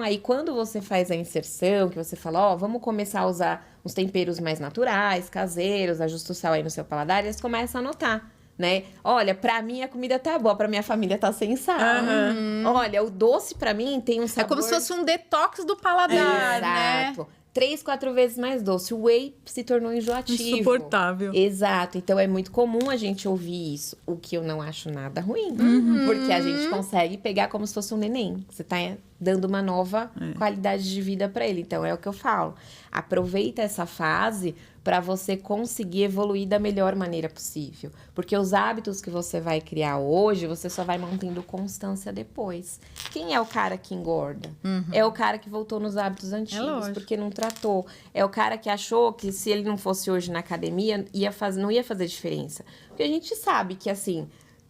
aí quando você faz a inserção, que você fala, ó, vamos começar a usar uns temperos mais naturais, caseiros, ajusta o sal aí no seu paladar, eles começam a notar, né? Olha, pra mim a comida tá boa, pra minha família tá sem sal. Olha, o doce pra mim tem um sabor... É como se fosse um detox do paladar, né? Exato. 3, 4 vezes mais doce. O whey se tornou enjoativo. Insuportável. Exato. Então, é muito comum a gente ouvir isso. O que eu não acho nada ruim. Porque a gente consegue pegar como se fosse um neném. Você tá dando uma nova qualidade de vida pra ele. Então, é o que eu falo. Aproveita essa fase para você conseguir evoluir da melhor maneira possível. Porque os hábitos que você vai criar hoje, você só vai mantendo constância depois. Quem é o cara que engorda? É o cara que voltou nos hábitos antigos, porque não tratou. É o cara que achou que se ele não fosse hoje na academia, não ia fazer diferença. Porque a gente sabe que, assim,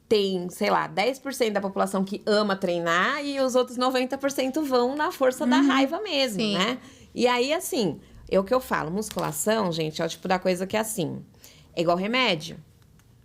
tem, sei lá, 10% da população que ama treinar e os outros 90% vão na força da raiva mesmo, né? E aí, assim... É o que eu falo, musculação, gente, é o tipo da coisa que é assim, é igual remédio,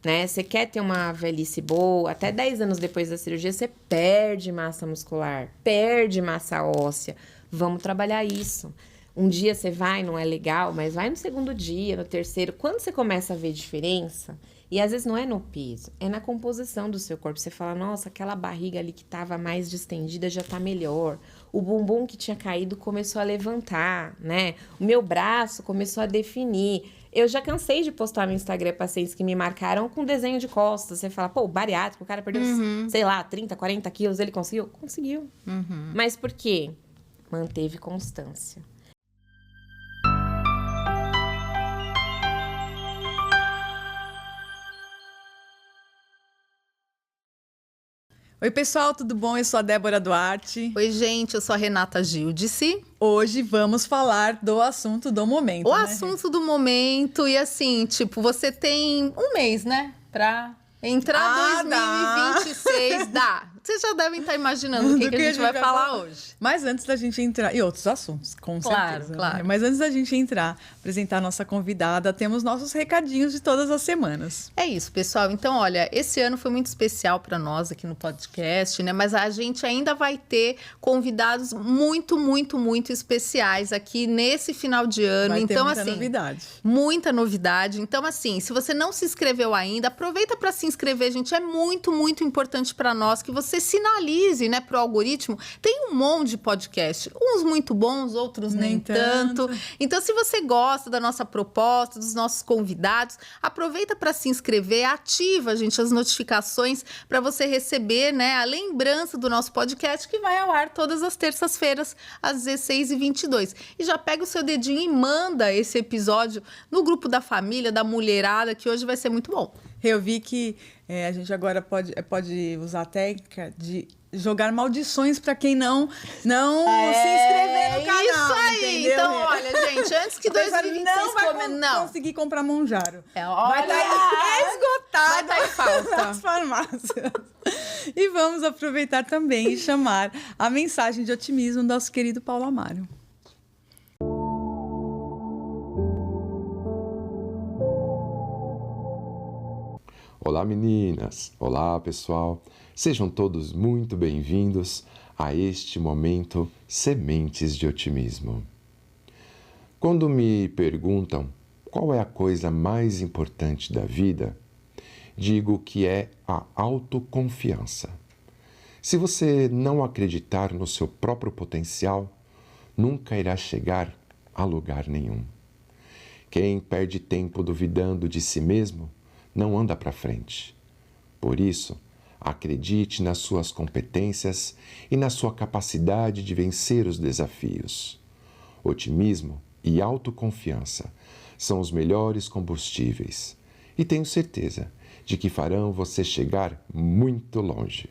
né? Você quer ter uma velhice boa, até 10 anos depois da cirurgia, você perde massa muscular, perde massa óssea. Vamos trabalhar isso. Um dia você vai, não é legal, mas vai no segundo dia, no terceiro. Quando você começa a ver diferença, e às vezes não é no peso, é na composição do seu corpo. Você fala, nossa, aquela barriga ali que tava mais distendida já tá melhor. O bumbum que tinha caído começou a levantar, né? O meu braço começou a definir. Eu já cansei de postar no Instagram pacientes que me marcaram com desenho de costas. Você fala, pô, bariátrico, o cara perdeu, sei lá, 30, 40 quilos, ele conseguiu? Conseguiu. Mas por quê? Manteve constância. Oi, pessoal, tudo bom? Eu sou a Débora Duarte. Oi, gente, eu sou a Renata Gildice. Hoje vamos falar do assunto do momento, O né, assunto do momento, e assim, tipo, você tem um mês, né, pra entrar 2026, dá. Vocês já devem estar imaginando o que a gente vai falar hoje. Mas antes da gente entrar... E outros assuntos, com certeza. Claro. Né? Mas antes da gente entrar, apresentar a nossa convidada, temos nossos recadinhos de todas as semanas. É isso, pessoal. Então, olha, esse ano foi muito especial para nós aqui no podcast, né? Mas a gente ainda vai ter convidados muito, muito, muito especiais aqui nesse final de ano. Vai ter então, muita assim, novidade. Muita novidade. Então, assim, se você não se inscreveu ainda, aproveita para se inscrever, gente. É muito, muito importante para nós que você sinalize, né, pro algoritmo. Tem um monte de podcast, uns muito bons, outros nem tanto. Então, se você gosta da nossa proposta, dos nossos convidados, aproveita para se inscrever, ativa, gente, as notificações para você receber, né, a lembrança do nosso podcast que vai ao ar todas as terças-feiras às 16h22. E já pega o seu dedinho e manda esse episódio no grupo da família, da mulherada, que hoje vai ser muito bom. Eu vi que a gente agora pode usar a técnica de jogar maldições para quem não se inscrever no canal. Isso aí! Entendeu? Então, olha, gente, antes que 2026 não vai conseguir comprar Monjaro. Vai estar esgotado. Vai estar em falta. Nas farmácias. E vamos aproveitar também e chamar a mensagem de otimismo do nosso querido Paulo Amaro. Olá meninas, olá pessoal, sejam todos muito bem-vindos a este momento Sementes de Otimismo. Quando me perguntam qual é a coisa mais importante da vida, digo que é a autoconfiança. Se você não acreditar no seu próprio potencial, nunca irá chegar a lugar nenhum. Quem perde tempo duvidando de si mesmo, não anda para frente. Por isso, acredite nas suas competências e na sua capacidade de vencer os desafios. Otimismo e autoconfiança são os melhores combustíveis e tenho certeza de que farão você chegar muito longe.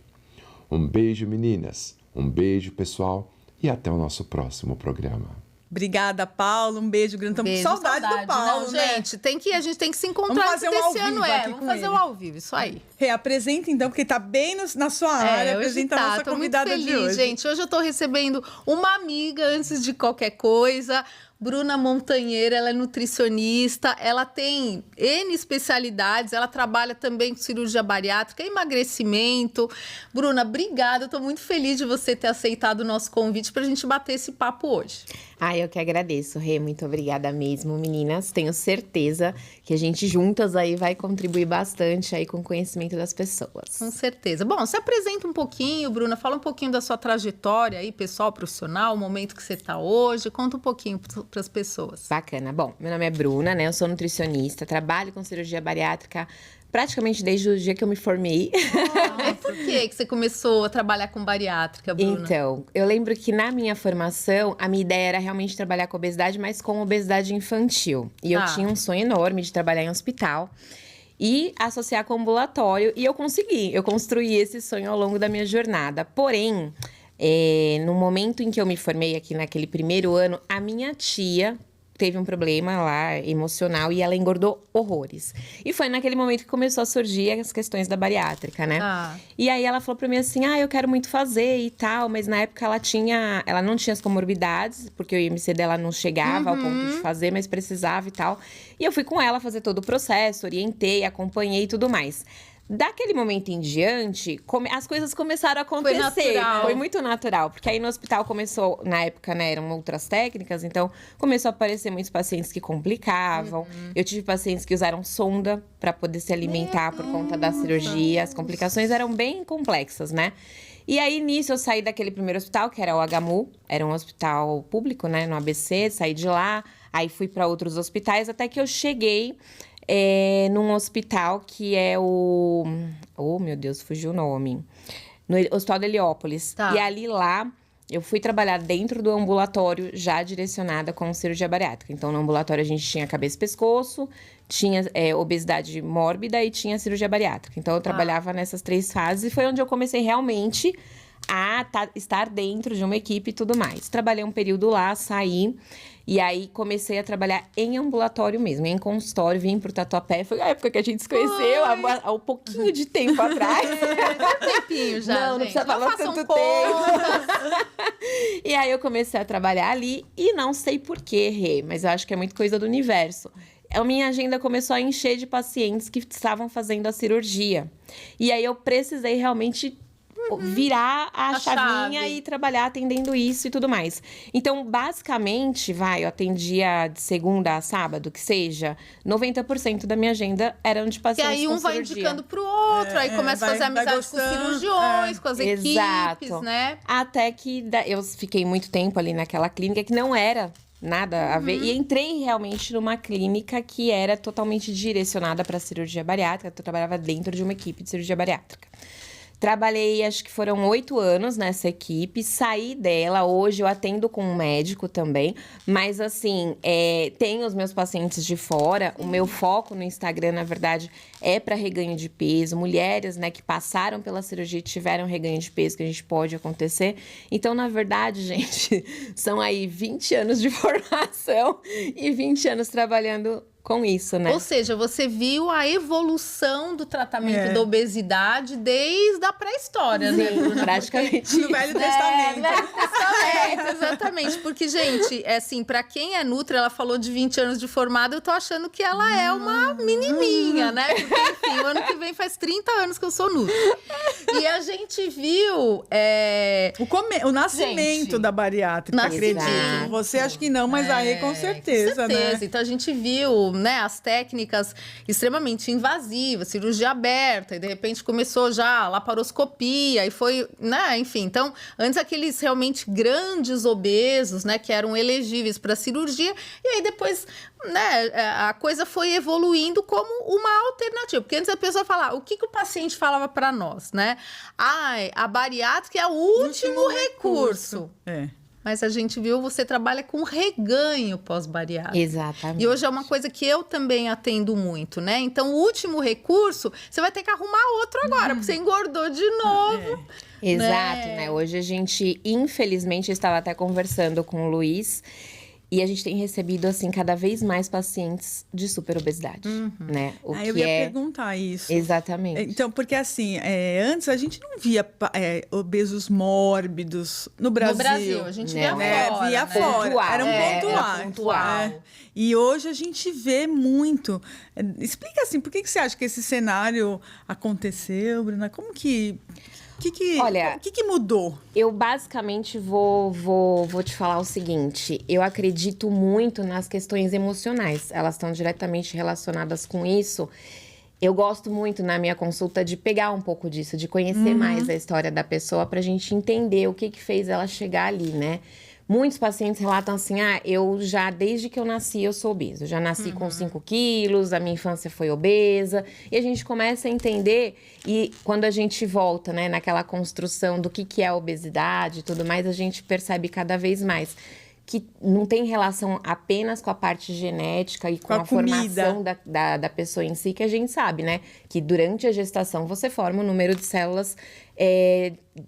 Um beijo, meninas, um beijo, pessoal, e até o nosso próximo programa. Obrigada, Paulo. Um beijo grande. Estamos com saudade do Paulo, não, né? gente, a gente tem que se encontrar Vamos fazer um ao esse ano, vivo aqui Vamos com fazer ele. um ao vivo, isso aí. Reapresenta, então, porque está bem na sua área. Hoje Apresenta a nossa tô muito convidada feliz, de hoje. gente. Hoje eu tô recebendo uma amiga antes de qualquer coisa. Bruna Montanheiro, ela é nutricionista, ela tem N especialidades, ela trabalha também com cirurgia bariátrica, emagrecimento. Bruna, obrigada, eu tô muito feliz de você ter aceitado o nosso convite pra gente bater esse papo hoje. Eu que agradeço, Rê, muito obrigada mesmo, meninas. Tenho certeza que a gente juntas aí vai contribuir bastante aí com o conhecimento das pessoas. Com certeza. Bom, se apresenta um pouquinho, Bruna, fala um pouquinho da sua trajetória aí, pessoal, profissional, o momento que você tá hoje, conta um pouquinho para as pessoas. Bacana. Bom, meu nome é Bruna, né? Eu sou nutricionista, trabalho com cirurgia bariátrica praticamente desde o dia que eu me formei. Por que você começou a trabalhar com bariátrica, Bruna? Então, eu lembro que na minha formação, a minha ideia era realmente trabalhar com obesidade, mas com obesidade infantil. E eu tinha um sonho enorme de trabalhar em hospital e associar com ambulatório. E eu consegui, eu construí esse sonho ao longo da minha jornada. Porém, no momento em que eu me formei aqui naquele primeiro ano, a minha tia teve um problema lá emocional e ela engordou horrores. E foi naquele momento que começou a surgir as questões da bariátrica, né? E aí ela falou pra mim assim, eu quero muito fazer e tal, mas na época ela não tinha as comorbidades, porque o IMC dela não chegava ao ponto de fazer, mas precisava e tal. E eu fui com ela fazer todo o processo, orientei, acompanhei e tudo mais. Daquele momento em diante, as coisas começaram a acontecer. Foi muito natural. Porque aí no hospital começou, na época, né, eram outras técnicas. Então, começou a aparecer muitos pacientes que complicavam. Eu tive pacientes que usaram sonda para poder se alimentar por conta da cirurgia. As complicações eram bem complexas, né? E aí, nisso, eu saí daquele primeiro hospital, que era o HMU. Era um hospital público, né, no ABC. Saí de lá, aí fui para outros hospitais. Até que eu cheguei num hospital que é o... Oh, meu Deus, fugiu o nome. No Hospital de Heliópolis. E ali lá, eu fui trabalhar dentro do ambulatório, já direcionada com cirurgia bariátrica. Então, no ambulatório, a gente tinha cabeça e pescoço, tinha obesidade mórbida e tinha cirurgia bariátrica. Então, eu trabalhava nessas 3 fases e foi onde eu comecei realmente a estar dentro de uma equipe e tudo mais. Trabalhei um período lá, saí. E aí, comecei a trabalhar em ambulatório mesmo, em consultório, vim pro Tatuapé. Foi a época que a gente se conheceu, há um pouquinho de tempo atrás. Um tempinho já, não precisa falar tanto tempo. E aí, eu comecei a trabalhar ali e não sei por quê, Rê, mas eu acho que é muito coisa do universo. A minha agenda começou a encher de pacientes que estavam fazendo a cirurgia. E aí, eu precisei realmente virar a chavinha e trabalhar atendendo isso e tudo mais. Então, basicamente, eu atendia de segunda a sábado, que seja, 90% da minha agenda eram de pacientes com cirurgia. E aí vai indicando pro outro, aí começa a fazer amizade com os cirurgiões, com as equipes, né? Até que eu fiquei muito tempo ali naquela clínica que não era nada a ver. E entrei realmente numa clínica que era totalmente direcionada para cirurgia bariátrica. Eu trabalhava dentro de uma equipe de cirurgia bariátrica. Trabalhei, acho que foram 8 anos nessa equipe, saí dela, hoje eu atendo com um médico também, mas assim, tenho os meus pacientes de fora, o meu foco no Instagram, na verdade, é para reganho de peso, mulheres, né, que passaram pela cirurgia e tiveram reganho de peso, que a gente pode acontecer. Então, na verdade, gente, são aí 20 anos de formação e 20 anos trabalhando com isso, né? Ou seja, você viu a evolução do tratamento da obesidade desde a pré-história, né? Praticamente. No Velho Testamento. No Velho Testamento, exatamente. Porque, gente, assim, pra quem é nutri, ela falou de 20 anos de formada, eu tô achando que ela é uma menininha, né? Porque, enfim, o ano que vem faz 30 anos que eu sou nutri. E a gente viu... O nascimento da bariátrica, acredito. Você acha que não, mas aí com certeza, né? Então, a gente viu, né, as técnicas extremamente invasivas, cirurgia aberta, e de repente começou já a laparoscopia, e foi, né, enfim. Então, antes aqueles realmente grandes obesos, né, que eram elegíveis para cirurgia, e aí depois, né, a coisa foi evoluindo como uma alternativa. Porque antes a pessoa falava, o que o paciente falava para nós, né? A bariátrica é o último recurso. Mas a gente viu, você trabalha com reganho pós-bariátrico. Exatamente. E hoje é uma coisa que eu também atendo muito, né? Então, o último recurso, você vai ter que arrumar outro agora, porque você engordou de novo. Exato, né? Hoje a gente, infelizmente, eu estava até conversando com o Luiz, E a gente tem recebido, assim, cada vez mais pacientes de superobesidade, né? O que Eu ia perguntar isso. Exatamente. Então, porque assim, antes a gente não via obesos mórbidos no Brasil. No Brasil, a gente via Não, fora. Via né? fora. Pontual. Era um pontual. Era pontual. E hoje a gente vê muito. Explica assim, por que você acha que esse cenário aconteceu, Bruna? Como que... Olha, o que mudou? Eu basicamente vou te falar o seguinte. Eu acredito muito nas questões emocionais. Elas estão diretamente relacionadas com isso. Eu gosto muito, na minha consulta, de pegar um pouco disso, de conhecer mais a história da pessoa pra gente entender o que fez ela chegar ali, né? Muitos pacientes relatam assim, eu já, desde que eu nasci, eu sou obesa. Eu já nasci com 5 quilos, a minha infância foi obesa. E a gente começa a entender, e quando a gente volta, né, naquela construção do que é a obesidade e tudo mais, a gente percebe cada vez mais que não tem relação apenas com a parte genética e com a formação da pessoa em si, que a gente sabe, né? Que durante a gestação você forma o número de células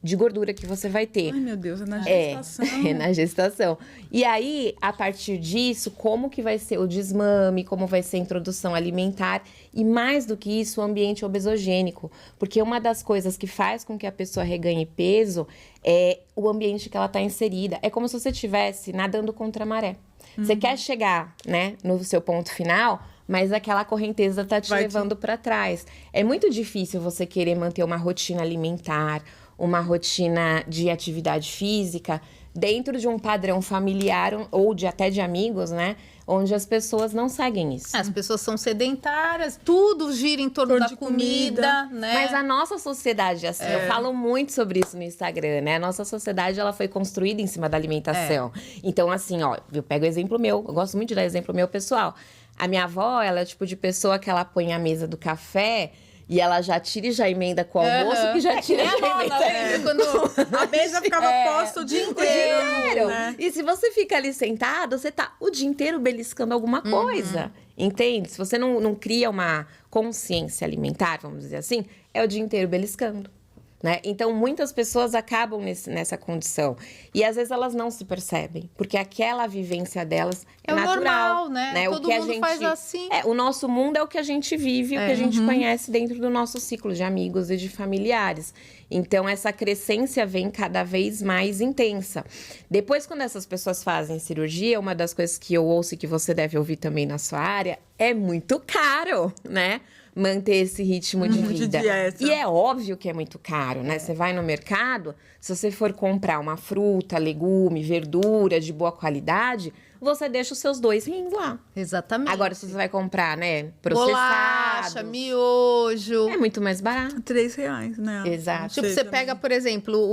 de gordura que você vai ter. Ai, meu Deus, é na gestação. É na gestação. E aí, a partir disso, como que vai ser o desmame, como vai ser a introdução alimentar e, mais do que isso, o ambiente obesogênico. Porque uma das coisas que faz com que a pessoa reganhe peso é o ambiente que ela está inserida. É como se você estivesse nadando contra a maré. Você quer chegar, né, no seu ponto final, mas aquela correnteza tá te levando para trás. É muito difícil você querer manter uma rotina alimentar, uma rotina de atividade física dentro de um padrão familiar ou até de amigos, né? Onde as pessoas não seguem isso. As pessoas são sedentárias, tudo gira em torno da comida, né? Mas a nossa sociedade, assim, eu falo muito sobre isso no Instagram, né? A nossa sociedade, ela foi construída em cima da alimentação. Então, assim, ó, eu pego o exemplo meu, eu gosto muito de dar exemplo meu pessoal. A minha avó, ela é o tipo de pessoa que ela põe a mesa do café e ela já tira e já emenda com o almoço, que já tira e já emenda. Quando A mesa ficava posta o dia inteiro. Né? E se você fica ali sentado, você tá o dia inteiro beliscando alguma coisa. Entende? Se você não cria uma consciência alimentar, vamos dizer assim, é o dia inteiro beliscando. Né? Então, muitas pessoas acabam nessa condição. E, às vezes, elas não se percebem. Porque aquela vivência delas é natural. Normal, né? Todo mundo faz assim. O nosso mundo é o que a gente vive, o que a gente conhece dentro do nosso ciclo de amigos e de familiares. Então, essa crescência vem cada vez mais intensa. Depois, quando essas pessoas fazem cirurgia, uma das coisas que eu ouço e que você deve ouvir também na sua área, é muito caro, né? Manter esse ritmo de vida. E é óbvio que é muito caro, né? Você vai no mercado, se você for comprar uma fruta, legume, verdura de boa qualidade, você deixa os seus 2 rins lá. Exatamente. Agora, se você vai comprar, né, processado... Bolacha, miojo... É muito mais barato. R$3, né? Exato. Tipo, você pega, por exemplo,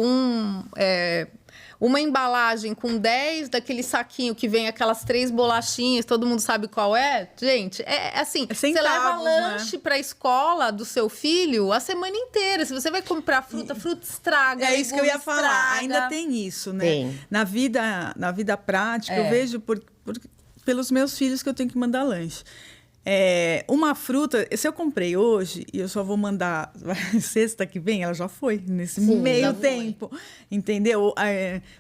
uma embalagem com 10 daquele saquinho que vem aquelas 3 bolachinhas, todo mundo sabe qual é? Gente, assim, você leva lanche pra escola do seu filho a semana inteira. Se você vai comprar fruta estraga. É isso que eu ia falar. Estraga. Ainda tem isso, né? Tem. Na vida prática, eu vejo pelos meus filhos que eu tenho que mandar lanche. Uma fruta, se eu comprei hoje e eu só vou mandar sexta que vem, ela já foi nesse meio tempo, entendeu?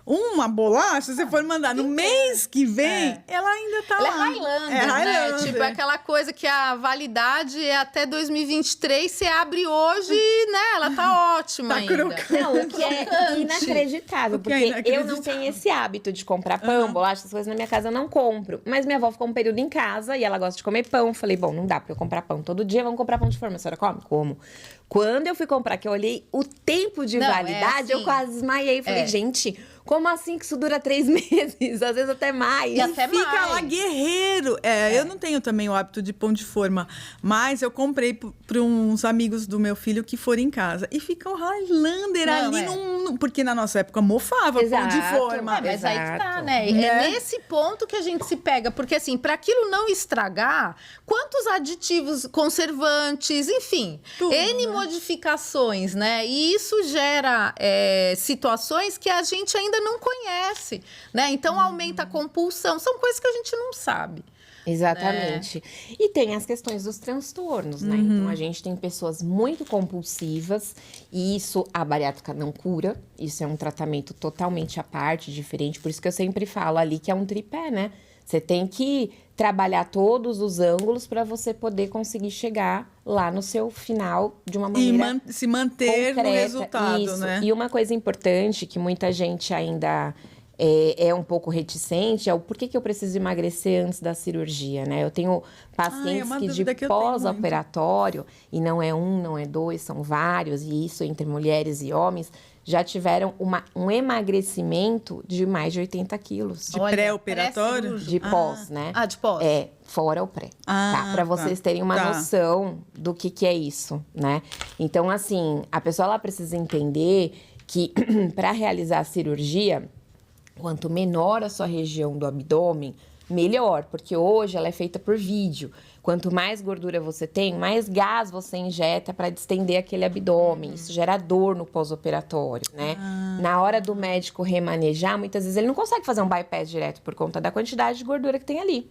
Uma bolacha, se você for mandar no mês que vem, ela ainda tá Ela lá. é Highlander, É né? Highlander. Tipo, aquela coisa que a validade é até 2023, você abre hoje, né? Ela tá ótima ainda. crocante. Não, o que é inacreditável, que é porque eu inacreditável. não tenho esse hábito de comprar pão, bolacha, essas coisas na minha casa eu não compro. Mas minha avó ficou um período em casa e ela gosta de comer pão. Falei, bom, não dá pra eu comprar pão todo dia, vamos comprar pão de forma. A senhora come? Como? Quando eu fui comprar, que eu olhei o tempo de validade, eu quase desmaiei. Falei, gente, como assim que isso dura 3 meses? Às vezes até mais. E até Fica mais. lá guerreiro. Eu não tenho também o hábito de pão de forma, mas eu comprei para uns amigos do meu filho que foram em casa. E fica o Highlander ali, porque na nossa época mofava pão de forma. Mas aí que tá, Exato. né? É nesse ponto que a gente se pega. Porque, assim, para aquilo não estragar, quantos aditivos, conservantes, enfim, Tudo, N né? modificações, né? E isso gera situações que a gente ainda não conhece, né? Então, aumenta a compulsão. São coisas que a gente não sabe. Exatamente. E tem as questões dos transtornos, né? Então, a gente tem pessoas muito compulsivas e isso a bariátrica não cura. Isso é um tratamento totalmente à parte, diferente. Por isso que eu sempre falo ali que é um tripé, né? Você tem que trabalhar todos os ângulos para você poder conseguir chegar lá no seu final de uma maneira se manter concreta. no resultado, Isso. né? E uma coisa importante que muita gente ainda é um pouco reticente é o porquê que eu preciso emagrecer antes da cirurgia, né? Eu tenho pacientes que de pós-operatório, e não é um, não é dois, são vários, e isso entre mulheres e homens, já tiveram um emagrecimento de mais de 80 quilos. De pré-operatório? De pós, né? De pós. Fora o pré. Tá? Para vocês terem uma noção do que é isso, né? Então, assim, a pessoa ela precisa entender que para realizar a cirurgia, quanto menor a sua região do abdômen, melhor, porque hoje ela é feita por vídeo. Quanto mais gordura você tem, mais gás você injeta para distender aquele abdômen. Isso gera dor no pós-operatório, né? Na hora do médico remanejar, muitas vezes ele não consegue fazer um bypass direto por conta da quantidade de gordura que tem ali.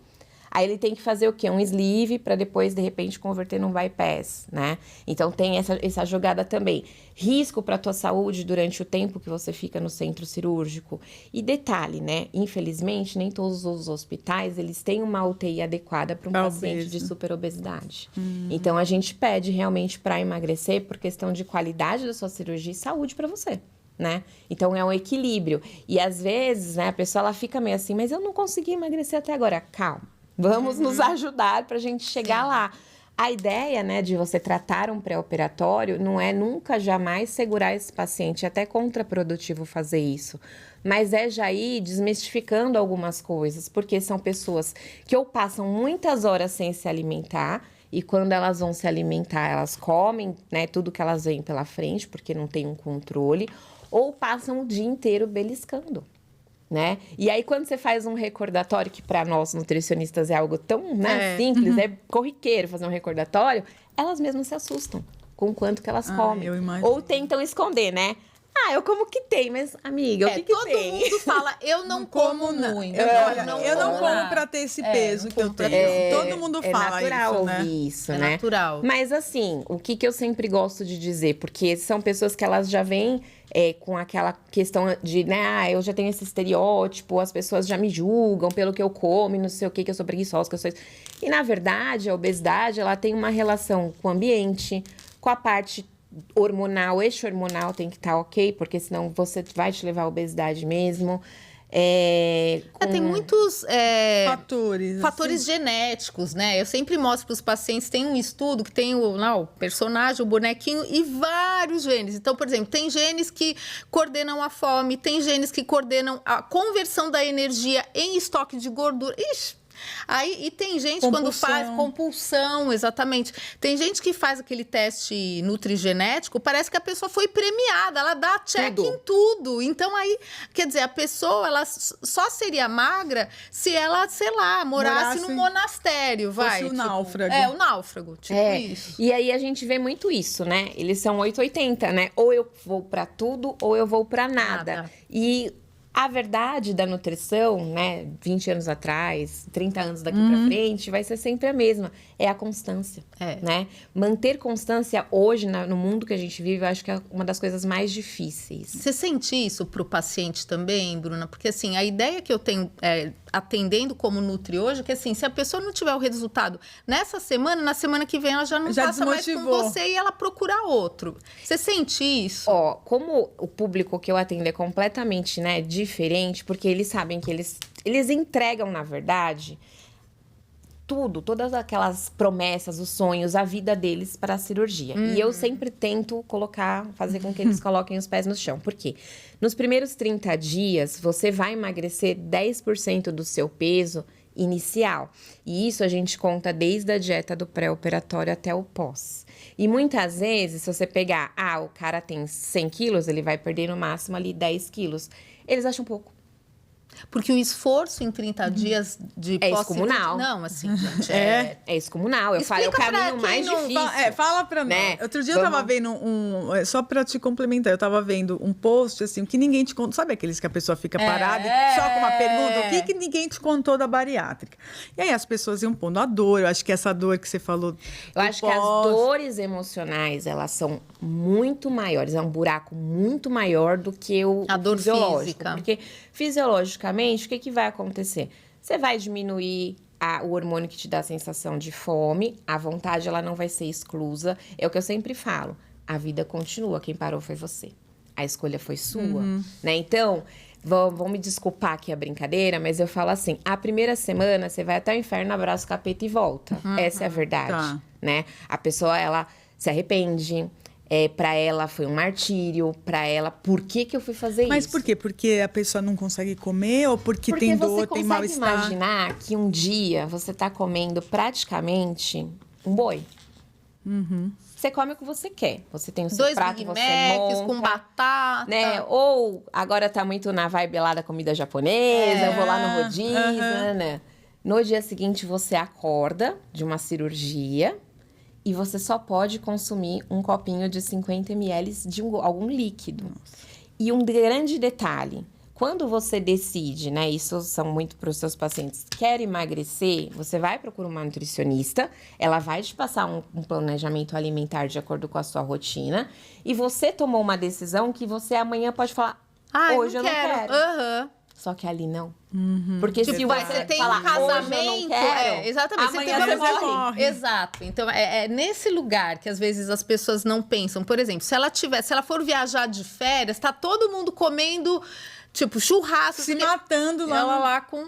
Aí ele tem que fazer o quê? Um sleeve para depois, de repente, converter num bypass, né? Então, tem essa jogada também. Risco para a tua saúde durante o tempo que você fica no centro cirúrgico. E detalhe, né? Infelizmente, nem todos os hospitais, eles têm uma UTI adequada para um paciente de superobesidade. Então, a gente pede realmente para emagrecer por questão de qualidade da sua cirurgia e saúde para você. Né? Então, é um equilíbrio. E, às vezes, né, a pessoa ela fica meio assim, mas eu não consegui emagrecer até agora. Calma. Vamos nos ajudar para a gente chegar lá. A ideia, né, de você tratar um pré-operatório não é nunca, jamais segurar esse paciente. É até contraprodutivo fazer isso. Mas é já ir desmistificando algumas coisas. Porque são pessoas que ou passam muitas horas sem se alimentar. E quando elas vão se alimentar, elas comem, né, tudo que elas veem pela frente. Porque não tem um controle. Ou passam o dia inteiro beliscando. Né? E aí, quando você faz um recordatório, que para nós nutricionistas é algo tão simples, é corriqueiro fazer um recordatório, elas mesmas se assustam com o quanto que elas comem. Ou tentam esconder, né? Eu como que tem, mas, amiga, o que tem? Todo mundo fala, eu não como muito. Eu não como pra ter esse peso que eu tenho. Todo mundo fala isso, né? É natural ouvir isso, né? Natural. Mas, assim, o que eu sempre gosto de dizer, porque são pessoas que elas já vêm com aquela questão de, né, eu já tenho esse estereótipo, as pessoas já me julgam pelo que eu como, não sei o que eu sou preguiçosa, que eu sou isso. E, na verdade, a obesidade, ela tem uma relação com o ambiente, com a parte hormonal, eixo hormonal tem que estar ok, porque senão você vai te levar à obesidade mesmo. Tem muitos fatores genéticos, né? Eu sempre mostro para os pacientes, tem um estudo que tem o personagem, o bonequinho e vários genes. Então, por exemplo, tem genes que coordenam a fome, tem genes que coordenam a conversão da energia em estoque de gordura. Ixi! E tem gente quando faz compulsão, exatamente. Tem gente que faz aquele teste nutrigenético, parece que a pessoa foi premiada, ela dá check em tudo. Então aí, quer dizer, a pessoa ela só seria magra se ela, sei lá, morasse num monastério, vai. O náufrago. O náufrago, isso. E aí a gente vê muito isso, né? Eles são 880, né? Ou eu vou pra tudo, ou eu vou pra nada. E a verdade da nutrição, né, 20 anos atrás, 30 anos daqui pra frente, vai ser sempre a mesma. É a constância, né? Manter constância hoje, no mundo que a gente vive, eu acho que é uma das coisas mais difíceis. Você sente isso pro paciente também, Bruna? Porque, assim, a ideia que eu tenho atendendo como Nutri hoje, é que, assim, se a pessoa não tiver o resultado nessa semana, na semana que vem ela já não passa mais com você e ela procura outro. Você sente isso? Como o público que eu atendo é completamente, né, diferente, porque eles sabem que eles entregam, na verdade, todas aquelas promessas, os sonhos, a vida deles para a cirurgia. E eu sempre tento fazer com que eles coloquem os pés no chão. Por quê? Nos primeiros 30 dias, você vai emagrecer 10% do seu peso inicial. E isso a gente conta desde a dieta do pré-operatório até o pós. E muitas vezes, se você pegar, o cara tem 100 quilos, ele vai perder no máximo ali 10 quilos. Eles acham pouco. Porque o esforço em 30 dias de excomunal. Não, assim, gente, é excomunal. Eu falo, é o caminho mais difícil. Fala pra nós. Né? Outro dia eu tava vendo só pra te complementar, eu tava vendo um post, assim, que ninguém te contou. Sabe aqueles que a pessoa fica parada e só com uma pergunta? O que ninguém te contou da bariátrica? E aí as pessoas iam pondo a dor. Eu acho que essa dor que você falou. Eu acho que as dores emocionais, elas são muito maiores. É um buraco muito maior do que a dor fisiológico. Porque fisiologicamente, o que vai acontecer? você vai diminuir o hormônio que te dá a sensação de fome, a vontade ela não vai ser exclusa. É o que eu sempre falo, a vida continua, quem parou foi você. A escolha foi sua, né? Então, vão me desculpar aqui a brincadeira, mas eu falo assim, a primeira semana você vai até o inferno, abraça o capeta e volta. Essa é a verdade, né? A pessoa, ela se arrepende, pra ela foi um martírio, pra ela, por que eu fui fazer isso? Mas por quê? Porque a pessoa não consegue comer ou porque tem dor, tem mal-estar? Você consegue imaginar que um dia você tá comendo praticamente um boi? Você come o que você quer. Você tem o seu 2 prato, Big você Macs monta, com batata. né? Ou agora tá muito na vibe lá da comida japonesa, eu vou lá no rodízio, né? No dia seguinte você acorda de uma cirurgia e você só pode consumir um copinho de 50 ml de algum líquido. E um grande detalhe, quando você decide, né, isso são muito para os seus pacientes, quer emagrecer, você vai procurar uma nutricionista, ela vai te passar um planejamento alimentar de acordo com a sua rotina, e você tomou uma decisão que você amanhã pode falar, hoje eu não quero. Só que ali não. Porque Tipo, se você tem falar, um casamento, hoje eu não quero, exatamente, amanhã você você morre. morre. Exato. Então, é nesse lugar que às vezes as pessoas não pensam. Por exemplo, se ela for viajar de férias, tá todo mundo comendo, tipo, churrasco. Se matando lá. Ela lá com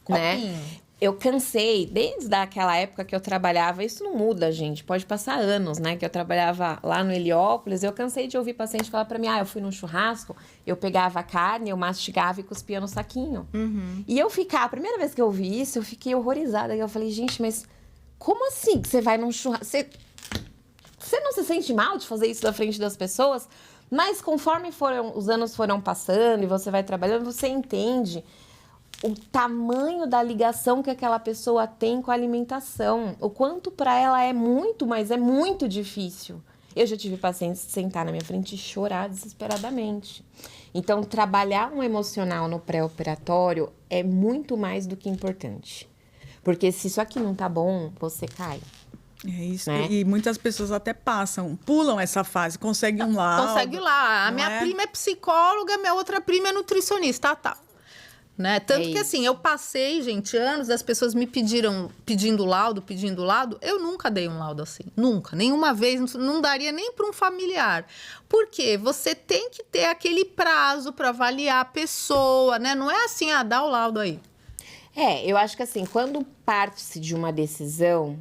né? copinho. Eu cansei, desde aquela época que eu trabalhava, isso não muda, gente, pode passar anos, né? Que eu trabalhava lá no Heliópolis, eu cansei de ouvir paciente falar pra mim, eu fui num churrasco, eu pegava a carne, eu mastigava e cuspia no saquinho. E eu a primeira vez que eu ouvi isso, eu fiquei horrorizada. Eu falei, gente, mas como assim que você vai num churrasco? Você não se sente mal de fazer isso na frente das pessoas? Mas conforme os anos foram passando e você vai trabalhando, você entende o tamanho da ligação que aquela pessoa tem com a alimentação. O quanto para ela é muito, mas é muito difícil. Eu já tive pacientes sentar na minha frente e chorar desesperadamente. Então, trabalhar um emocional no pré-operatório é muito mais do que importante. Porque se isso aqui não tá bom, você cai. É isso. Né? E muitas pessoas até pulam essa fase, conseguem um laudo. Consegue lá. A não minha é? prima é psicóloga, minha outra prima é nutricionista, tá. Né? Tanto que assim, eu passei, gente, anos das pessoas me pedindo laudo, eu nunca dei um laudo assim, nunca, nenhuma vez, não daria nem para um familiar. Porque você tem que ter aquele prazo para avaliar a pessoa, né? Não é assim, dá o laudo aí. Eu acho que assim, quando parte-se de uma decisão,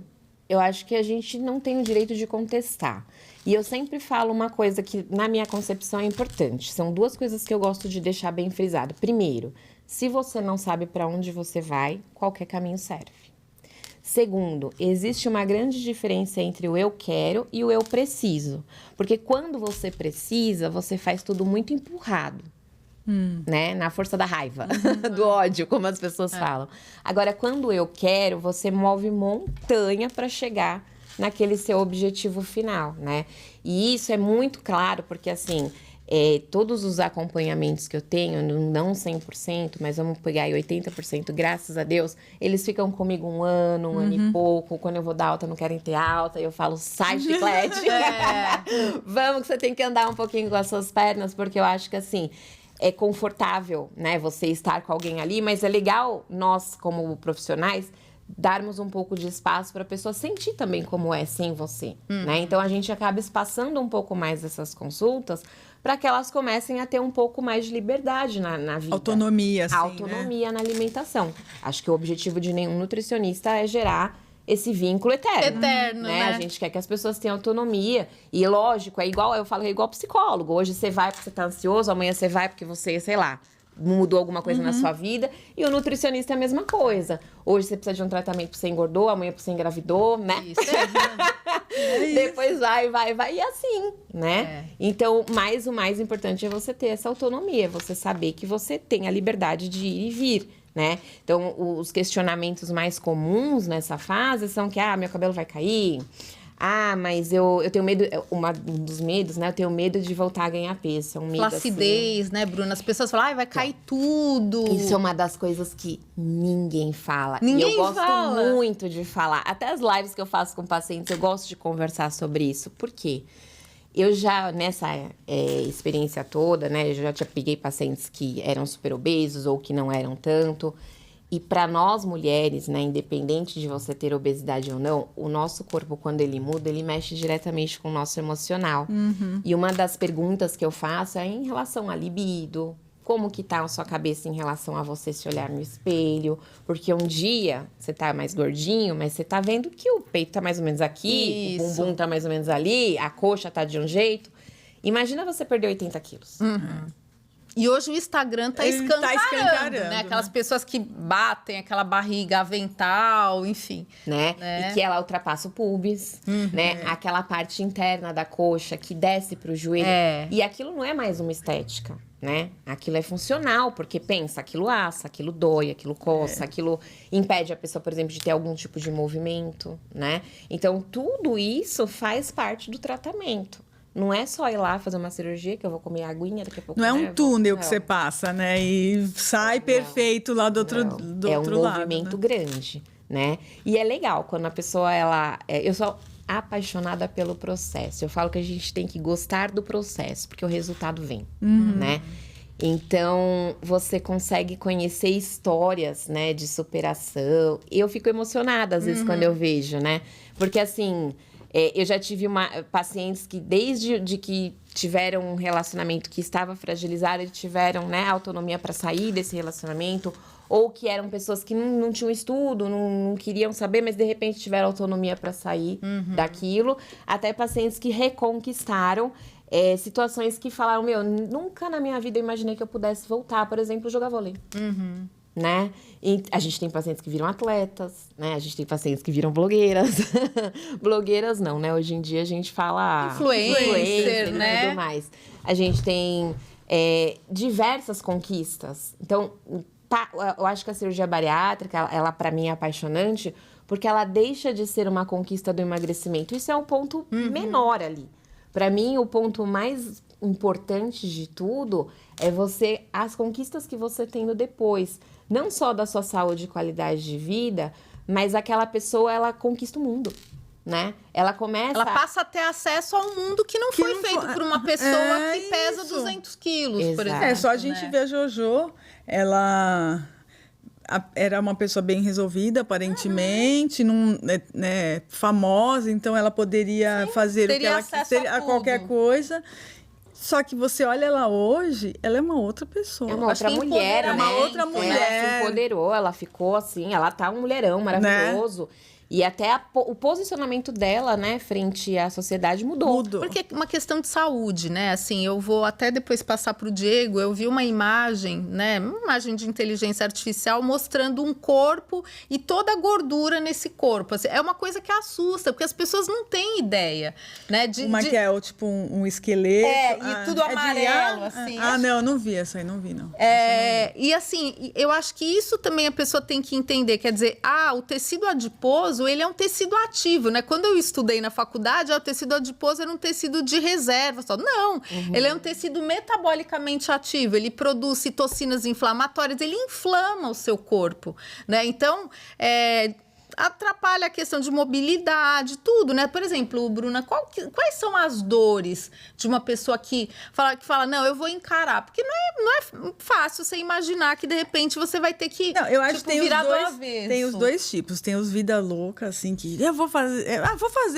eu acho que a gente não tem o direito de contestar. E eu sempre falo uma coisa que, na minha concepção, é importante. São 2 coisas que eu gosto de deixar bem frisado. Primeiro, se você não sabe para onde você vai, qualquer caminho serve. Segundo, existe uma grande diferença entre o eu quero e o eu preciso. Porque quando você precisa, você faz tudo muito empurrado. Né? Na força da raiva, do ódio, como as pessoas falam. Agora, quando eu quero, você move montanha para chegar naquele seu objetivo final, né? E isso é muito claro, porque assim, todos os acompanhamentos que eu tenho, não 100%, mas vamos pegar aí 80%, graças a Deus, eles ficam comigo um ano e pouco. Quando eu vou dar alta, não querem ter alta, eu falo, sai, chiclete. Vamos que você tem que andar um pouquinho com as suas pernas, porque eu acho que assim, é confortável, né, você estar com alguém ali, mas é legal nós, como profissionais, darmos um pouco de espaço para a pessoa sentir também como é sem você, né? Então, a gente acaba espaçando um pouco mais essas consultas para que elas comecem a ter um pouco mais de liberdade na vida. Autonomia, assim, Autonomia na alimentação. Acho que o objetivo de nenhum nutricionista é gerar esse vínculo eterno. Né? A gente quer que as pessoas tenham autonomia. E lógico, eu falo que é igual psicólogo. Hoje você vai porque você tá ansioso, amanhã você vai porque você, sei lá, mudou alguma coisa na sua vida. E o nutricionista é a mesma coisa. Hoje você precisa de um tratamento porque você engordou, amanhã porque você engravidou, né? Isso. Depois vai. E assim, né? Então, o mais importante é você ter essa autonomia. Você saber que você tem a liberdade de ir e vir. Né? Então, os questionamentos mais comuns nessa fase são que, meu cabelo vai cair. Mas eu tenho medo, um dos medos, né? Eu tenho medo de voltar a ganhar peso. É um medo, Flacidez, assim, né, Bruna? As pessoas falam, vai cair tudo. Isso é uma das coisas que ninguém fala. Ninguém e eu gosto fala. muito de falar. Até as lives que eu faço com pacientes, eu gosto de conversar sobre isso. Por quê? Eu já, nessa experiência toda, né, eu já peguei pacientes que eram super obesos ou que não eram tanto. E para nós mulheres, né, independente de você ter obesidade ou não, o nosso corpo, quando ele muda, ele mexe diretamente com o nosso emocional. E uma das perguntas que eu faço é em relação à libido, como que tá a sua cabeça em relação a você se olhar no espelho, porque um dia você tá mais gordinho, mas você tá vendo que o peito tá mais ou menos aqui, o bumbum tá mais ou menos ali, a coxa tá de um jeito. Imagina você perder 80 quilos. E hoje o Instagram tá Ele tá escancarando, né? Aquelas pessoas que batem aquela barriga avental, enfim. Né? E que ela ultrapassa o pubis, né? Aquela parte interna da coxa que desce pro joelho. E aquilo não é mais uma estética, né? Aquilo é funcional, porque pensa, aquilo assa, aquilo dói, aquilo coça, aquilo impede a pessoa, por exemplo, de ter algum tipo de movimento, né? Então, tudo isso faz parte do tratamento. Não é só ir lá fazer uma cirurgia, que eu vou comer aguinha daqui a pouco. Não é um túnel que você passa, né? E sai perfeito lá do outro lado. É um movimento grande, né? E é legal quando a pessoa, eu sou apaixonada pelo processo. Eu falo que a gente tem que gostar do processo, porque o resultado vem, né? Então, você consegue conhecer histórias, né, de superação. Eu fico emocionada, às vezes, quando eu vejo, né? Porque, assim... eu já tive pacientes que, desde que tiveram um relacionamento que estava fragilizado, eles tiveram, né, autonomia para sair desse relacionamento, ou que eram pessoas que não tinham estudo, não queriam saber, mas de repente tiveram autonomia para sair daquilo, até pacientes que reconquistaram situações que falaram, nunca na minha vida eu imaginei que eu pudesse voltar, por exemplo, jogar vôlei. Né? E a gente tem pacientes que viram atletas, né? A gente tem pacientes que viram blogueiras. Blogueiras não, né? Hoje em dia a gente fala... Influencer, né? E tudo mais. A gente tem diversas conquistas. Então, eu acho que a cirurgia bariátrica, ela para mim é apaixonante, porque ela deixa de ser uma conquista do emagrecimento. Isso é um ponto menor ali. Para mim, o ponto mais importante de tudo é as conquistas que você tem no depois. Não só da sua saúde e qualidade de vida, mas aquela pessoa, ela conquista o mundo, né? Ela passa a ter acesso a um mundo que não foi feito por uma pessoa que pesa 200 quilos, por exemplo. Só a gente vê a Jojo, ela... era uma pessoa bem resolvida, aparentemente, famosa, então ela poderia fazer o que ela quiser, a qualquer coisa. Só que você olha ela hoje, ela é uma outra pessoa. É uma outra mulher, né? É uma outra mulher. Ela se empoderou, ela ficou assim, ela tá um mulherão maravilhoso. Né? E até o posicionamento dela, né, frente à sociedade mudou. Porque é uma questão de saúde, né? Assim, eu vou até depois passar para o Diego, eu vi uma imagem, né? Uma imagem de inteligência artificial mostrando um corpo e toda a gordura nesse corpo. Assim, é uma coisa que assusta, porque as pessoas não têm ideia, né? Que é tipo um esqueleto. E tudo amarelo, assim. Não vi essa aí, não vi, não. E assim, eu acho que isso também a pessoa tem que entender. Quer dizer, o tecido adiposo, ele é um tecido ativo, né? Quando eu estudei na faculdade, o tecido adiposo era um tecido de reserva. Não, ele é um tecido metabolicamente ativo. Ele produz citocinas inflamatórias, ele inflama o seu corpo, né? Então, atrapalha a questão de mobilidade, tudo, né? Por exemplo, Bruna, quais são as dores de uma pessoa que fala, não, eu vou encarar? Porque não é fácil você imaginar que, de repente, você vai ter que virar do avesso. Tem os dois tipos. Tem os vida louca, assim, que eu vou fazer,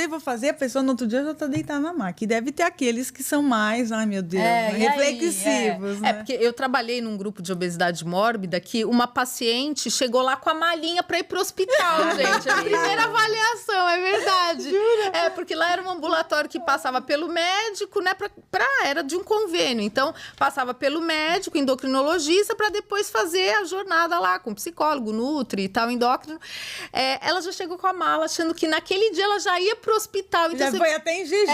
vou fazer, a pessoa no outro dia já tá deitada na maca. E deve ter aqueles que são mais, ai meu Deus, reflexivos. Né? Porque eu trabalhei num grupo de obesidade mórbida que uma paciente chegou lá com a malinha para ir pro hospital, gente. A primeira avaliação, é verdade. Jura? Porque lá era um ambulatório que passava pelo médico, né? Era de um convênio. Então, passava pelo médico, endocrinologista, para depois fazer a jornada lá com psicólogo, nutri e tal, endócrino. Ela já chegou com a mala, achando que naquele dia ela já ia pro hospital. Então, foi até em jejum.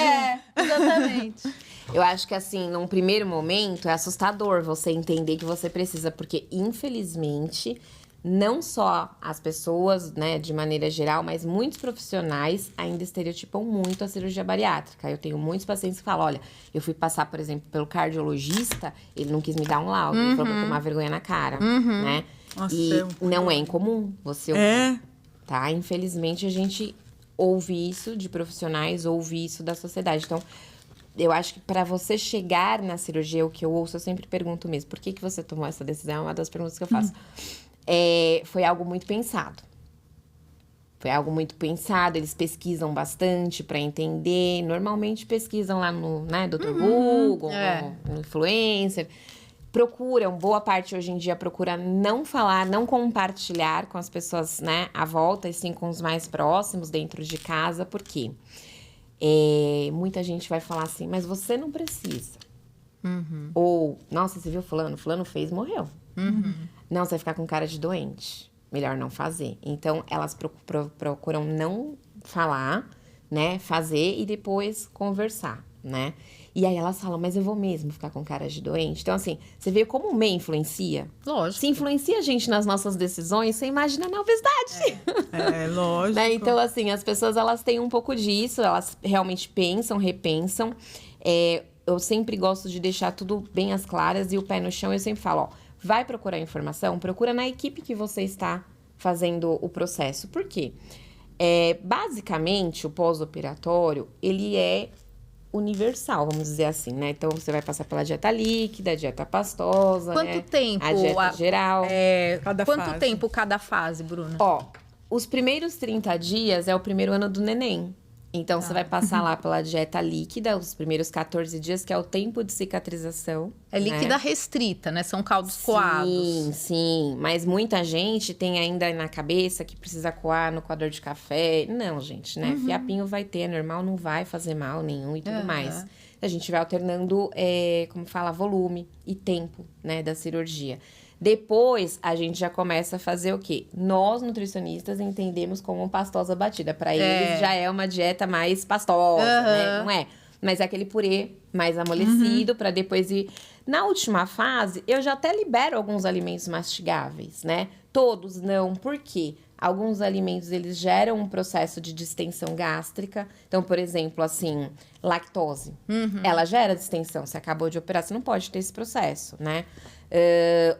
Exatamente. Eu acho que, assim, num primeiro momento, é assustador você entender que você precisa, porque, infelizmente... Não só as pessoas, né, de maneira geral, mas muitos profissionais ainda estereotipam muito a cirurgia bariátrica. Eu tenho muitos pacientes que falam, olha, eu fui passar, por exemplo, pelo cardiologista, ele não quis me dar um laudo, ele falou pra eu tomar vergonha na cara, né? Nossa, não é incomum você ouvir, tá? Infelizmente, a gente ouve isso de profissionais, ouve isso da sociedade. Então, eu acho que para você chegar na cirurgia, o que eu ouço, eu sempre pergunto mesmo, por que você tomou essa decisão? É uma das perguntas que eu faço. foi algo muito pensado. Foi algo muito pensado, eles pesquisam bastante para entender. Normalmente pesquisam lá no, né, Dr. Google, no influencer. Procuram, boa parte hoje em dia procura não falar, não compartilhar com as pessoas, né, à volta, e sim com os mais próximos, dentro de casa, porque muita gente vai falar assim, mas você não precisa. Ou, nossa, você viu fulano? Fulano fez, morreu. Não, você vai ficar com cara de doente. Melhor não fazer. Então, elas procuram não falar, né? Fazer e depois conversar, né? E aí elas falam, mas eu vou mesmo ficar com cara de doente? Então, assim, você vê como o meio influencia? Lógico. Se influencia a gente nas nossas decisões, você imagina na obesidade. Lógico. Né? Então, assim, as pessoas, elas têm um pouco disso, elas realmente pensam, repensam. Eu sempre gosto de deixar tudo bem às claras e o pé no chão. Eu sempre falo, ó, vai procurar informação, procura na equipe que você está fazendo o processo. Por quê? Basicamente, o pós-operatório, ele é universal, vamos dizer assim, né? Então, você vai passar pela dieta líquida, dieta pastosa, Quanto tempo? A dieta geral. Quanto tempo cada fase, Bruna? Ó, os primeiros 30 dias é o primeiro ano do neném. Então, você vai passar lá pela dieta líquida, os primeiros 14 dias, que é o tempo de cicatrização. É líquida restrita, né? São caldos coados. Sim. Mas muita gente tem ainda na cabeça que precisa coar no coador de café. Não, gente, né? Fiapinho vai ter, normal, não vai fazer mal nenhum e tudo mais. A gente vai alternando, como fala, volume e tempo, né, da cirurgia. Depois, a gente já começa a fazer o quê? Nós, nutricionistas, entendemos como pastosa batida. Para eles, já é uma dieta mais pastosa, né? Não é? Mas é aquele purê mais amolecido para depois ir... Na última fase, eu já até libero alguns alimentos mastigáveis, né? Todos não, por quê? Alguns alimentos, eles geram um processo de distensão gástrica. Então, por exemplo, assim, lactose. Ela gera distensão. Você acabou de operar, você não pode ter esse processo, né?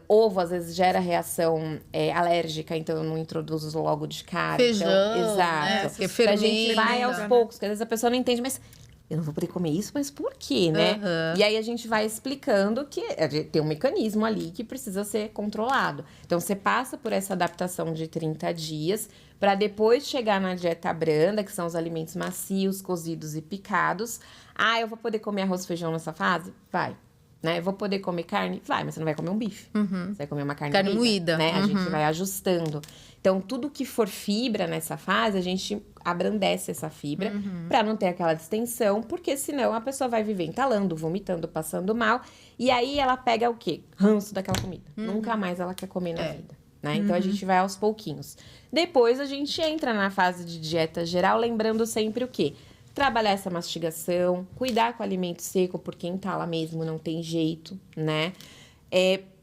Ovo, às vezes, gera reação alérgica, então eu não introduzo logo de cara. Feijão, então, exato. né? Porque A gente vai aos fermenta, poucos, porque às vezes a pessoa não entende, mas... Eu não vou poder comer isso, mas por quê, né? E aí, a gente vai explicando que tem um mecanismo ali que precisa ser controlado. Então, você passa por essa adaptação de 30 dias para depois chegar na dieta branda, que são os alimentos macios, cozidos e picados. Ah, eu vou poder comer arroz e feijão nessa fase? Vai. Né? Eu vou poder comer carne? Vai, mas você não vai comer um bife. Você vai comer uma carne moída. Né? A gente vai ajustando. Então, tudo que for fibra nessa fase, a gente abrandece essa fibra para não ter aquela distensão, porque senão a pessoa vai viver entalando, vomitando, passando mal. E aí, ela pega o quê? Ranço daquela comida. Nunca mais ela quer comer na vida. Né? Então, a gente vai aos pouquinhos. Depois, a gente entra na fase de dieta geral, lembrando sempre o quê? Trabalhar essa mastigação, cuidar com o alimento seco, porque entala mesmo, não tem jeito, né?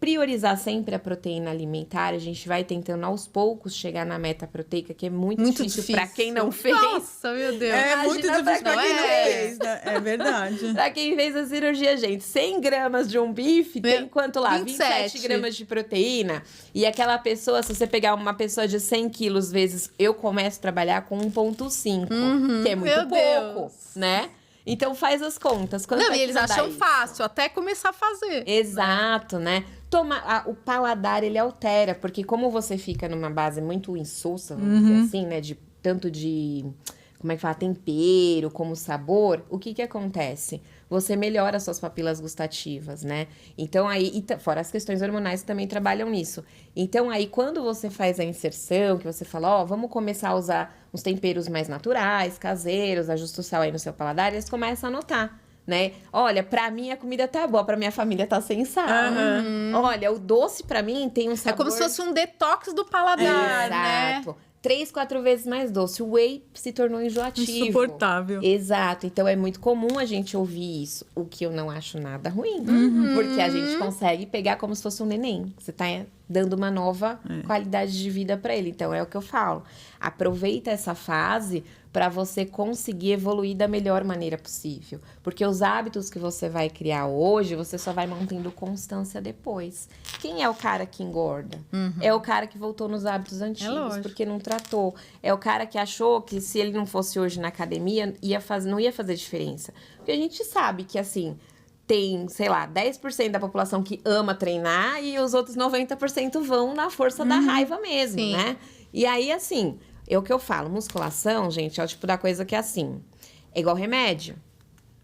Priorizar sempre a proteína alimentar. A gente vai tentando aos poucos chegar na meta proteica, que é muito difícil para quem não fez. Nossa, meu Deus. Muito difícil pra quem não fez, né? É verdade. Pra quem fez a cirurgia, gente, 100 gramas de um bife tem quanto lá? 27 gramas de proteína. E aquela pessoa, se você pegar uma pessoa de 100 quilos vezes, eu começo a trabalhar com 1,5, que é muito pouco, né? Então, faz as contas. Não, e eles acham fácil, até começar a fazer. Exato, né? O paladar, ele altera, porque como você fica numa base muito insossa, vamos dizer assim, né? Tanto de, como é que fala, tempero, como sabor, o que acontece? Você melhora as suas papilas gustativas, né? Então, aí, fora as questões hormonais que também trabalham nisso. Então, aí, quando você faz a inserção, que você fala, ó, vamos começar a usar uns temperos mais naturais, caseiros, ajusta o sal aí no seu paladar, eles começam a notar, né? Olha, pra mim a comida tá boa, pra minha família tá sem sal. Olha, o doce pra mim tem um sabor... É como se fosse um detox do paladar, né? Exato. 3, 4 vezes mais doce. O whey se tornou enjoativo. Insuportável. Exato. Então, é muito comum a gente ouvir isso. O que eu não acho nada ruim. Porque a gente consegue pegar como se fosse um neném. Você tá dando uma nova qualidade de vida para ele. Então, é o que eu falo. Aproveita essa fase para você conseguir evoluir da melhor maneira possível. Porque os hábitos que você vai criar hoje, você só vai mantendo constância depois. Quem é o cara que engorda? É o cara que voltou nos hábitos antigos, porque não tratou. É o cara que achou que se ele não fosse hoje na academia, não ia fazer diferença. Porque a gente sabe que, assim, tem, sei lá, 10% da população que ama treinar e os outros 90% vão na força da raiva mesmo, Sim. né? E aí, assim, é o que eu falo, musculação, gente, é o tipo da coisa que é assim, é igual remédio,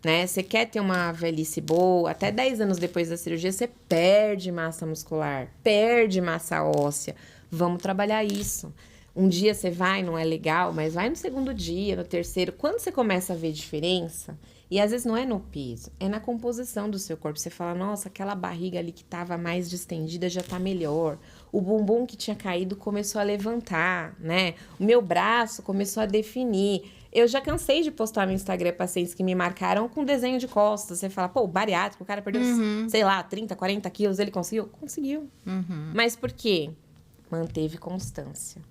né? Você quer ter uma velhice boa, até 10 anos depois da cirurgia, você perde massa muscular, perde massa óssea. Vamos trabalhar isso. Um dia você vai, não é legal, mas vai no segundo dia, no terceiro. Quando você começa a ver diferença, e às vezes não é no peso, é na composição do seu corpo. Você fala, nossa, aquela barriga ali que tava mais distendida já tá melhor. O bumbum que tinha caído começou a levantar, né? O meu braço começou a definir. Eu já cansei de postar no Instagram pacientes que me marcaram com desenho de costas. Você fala, pô, bariátrico, o cara perdeu, sei lá, 30, 40 quilos, ele conseguiu? Conseguiu. Mas por quê? Manteve constância.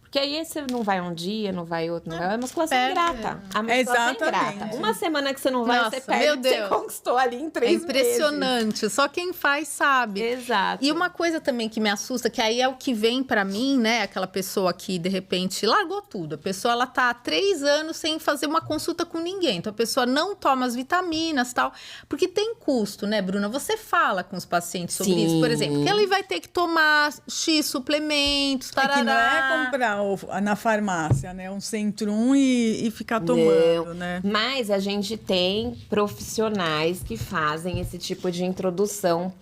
Porque aí você não vai um dia, não vai outro, não vai. A musculação é ingrata. A musculação é ingrata. Uma semana que você não vai, Nossa, você perde o que você conquistou ali em 3 meses. É impressionante. Só quem faz sabe. Exato. E uma coisa também que me assusta, que aí é o que vem pra mim, né? Aquela pessoa que, de repente, largou tudo. A pessoa, ela tá há 3 anos sem fazer uma consulta com ninguém. Então, a pessoa não toma as vitaminas e tal. Porque tem custo, né, Bruna? Você fala com os pacientes sobre isso, por exemplo. Que ele vai ter que tomar X suplementos, tarará. É que não é comprar na farmácia, né? Um Centrum e ficar tomando, né? Mas a gente tem profissionais que fazem esse tipo de introdução.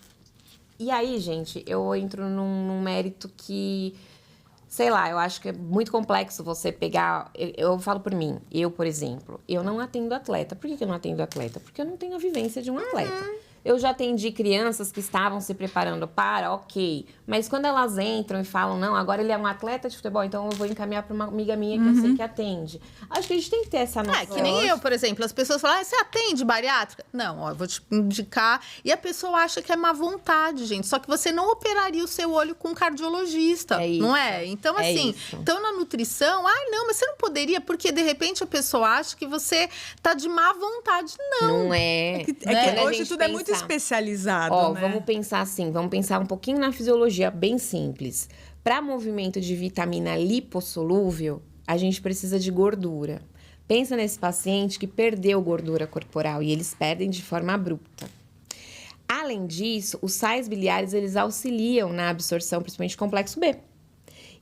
E aí, gente, eu entro num mérito que, sei lá, eu acho que é muito complexo você pegar... Eu falo por mim, eu, por exemplo, eu não atendo atleta. Por que eu não atendo atleta? Porque eu não tenho a vivência de um atleta. Eu já atendi crianças que estavam se preparando para, ok. Mas quando elas entram e falam, não, agora ele é um atleta de futebol, então eu vou encaminhar para uma amiga minha que eu sei que atende. Acho que a gente tem que ter essa noção. É, que nem eu, por exemplo. As pessoas falam, você atende bariátrica? Não, ó, eu vou te indicar. E a pessoa acha que é má vontade, gente. Só que você não operaria o seu olho com um cardiologista, não é? Então, assim, então na nutrição, não, mas você não poderia, porque de repente a pessoa acha que você tá de má vontade. Não. Não é. É que hoje tudo é muito especializado, né? Vamos pensar assim, vamos pensar um pouquinho na fisiologia bem simples. Para movimento de vitamina lipossolúvel, a gente precisa de gordura. Pensa nesse paciente que perdeu gordura corporal e eles perdem de forma abrupta. Além disso, os sais biliares, eles auxiliam na absorção, principalmente de complexo B.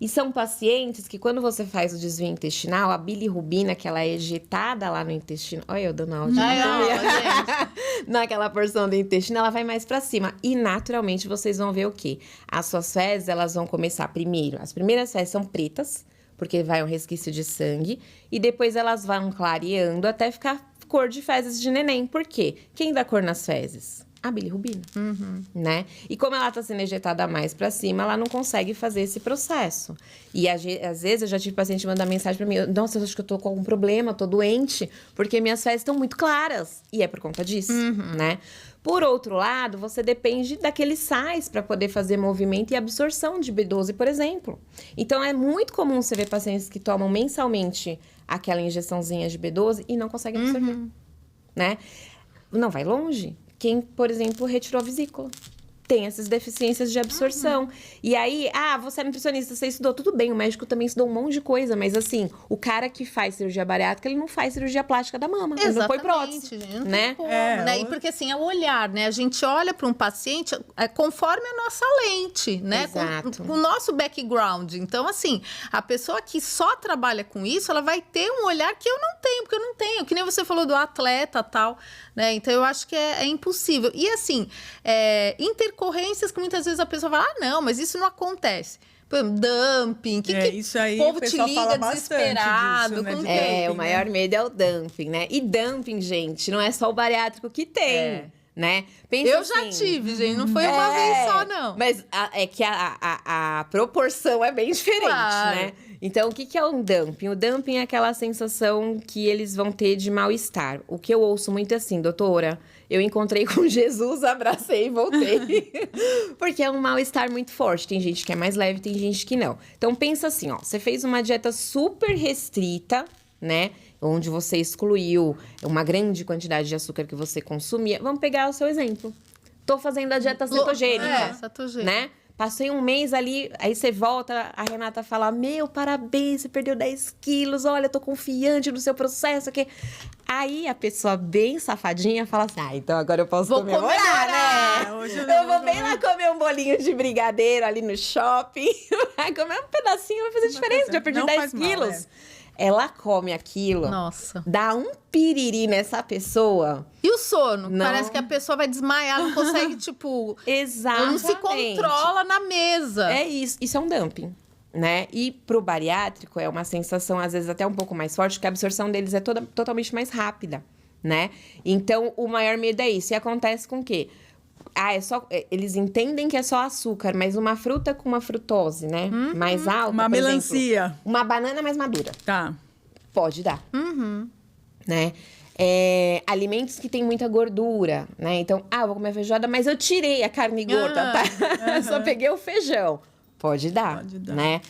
E são pacientes que, quando você faz o desvio intestinal, a bilirrubina, que ela é ejetada lá no intestino... Olha eu dando áudio. Naquela porção do intestino, ela vai mais pra cima. E, naturalmente, vocês vão ver o quê? As suas fezes, elas vão começar primeiro... As primeiras fezes são pretas, porque vai um resquício de sangue. E depois elas vão clareando até ficar cor de fezes de neném. Por quê? Quem dá cor nas fezes? A bilirrubina, né? E como ela tá sendo ejetada mais pra cima, ela não consegue fazer esse processo. E às vezes eu já tive paciente mandar mensagem pra mim, nossa, eu acho que eu tô com algum problema, tô doente, porque minhas fezes estão muito claras. E é por conta disso, né? Por outro lado, você depende daqueles sais para poder fazer movimento e absorção de B12, por exemplo. Então, é muito comum você ver pacientes que tomam mensalmente aquela injeçãozinha de B12 e não conseguem absorver, né? Não vai longe. Quem, por exemplo, retirou a vesícula. Tem essas deficiências de absorção. E aí, você é nutricionista, você estudou. Tudo bem, o médico também estudou um monte de coisa. Mas assim, o cara que faz cirurgia bariátrica, ele não faz cirurgia plástica da mama. Ele não põe prótese, gente, não né? tem como, né? E porque assim, é o olhar, né? A gente olha para um paciente conforme a nossa lente, né? Exato. Com o nosso background. Então, assim, a pessoa que só trabalha com isso, ela vai ter um olhar que eu não tenho, porque eu não tenho. Que nem você falou do atleta e tal, né? Então, eu acho que é impossível. E assim, intercorrências que muitas vezes a pessoa fala, não, mas isso não acontece. Por exemplo, dumping, isso aí, o povo o pessoal te liga fala bastante desesperado. disso, né? O maior medo é o dumping, né? E dumping, gente, não é só o bariátrico que tem, né? Pensa eu assim, já tive, gente, não foi uma vez só, não. Mas é que a proporção é bem diferente, né? Então, o que é um dumping? O dumping é aquela sensação que eles vão ter de mal-estar. O que eu ouço muito é assim, doutora, eu encontrei com Jesus, abracei e voltei. Porque é um mal-estar muito forte. Tem gente que é mais leve, tem gente que não. Então, pensa assim, você fez uma dieta super restrita, né? Onde você excluiu uma grande quantidade de açúcar que você consumia. Vamos pegar o seu exemplo. Tô fazendo a dieta cetogênica, cetogênica, né? Passei um mês ali, aí você volta, a Renata fala, meu, parabéns, você perdeu 10 quilos, olha, eu tô confiante no seu processo aqui. Aí a pessoa bem safadinha fala assim, então agora eu posso comemorar, né? Hoje Eu vou bem lá comer um bolinho de brigadeiro ali no shopping, vai comer um pedacinho, vai fazer diferença, já perdi 10 quilos. Mal, Ela come aquilo, Nossa. dá um piriri nessa pessoa. E o sono? Não. Parece que a pessoa vai desmaiar, não consegue, tipo... Exatamente. Não se controla na mesa. É isso. Isso é um dumping, né? E pro bariátrico é uma sensação, às vezes, até um pouco mais forte, que a absorção deles é totalmente mais rápida, né? Então, o maior medo é isso. E acontece com o quê? Eles entendem que é só açúcar, mas uma fruta com uma frutose, né? Mais alta, Uma por melancia. exemplo, uma banana mais madura. Tá. Pode dar. Né? Alimentos que tem muita gordura, né? Então, eu vou comer feijoada, mas eu tirei a carne gorda, tá? Só peguei o feijão. Pode dar, né?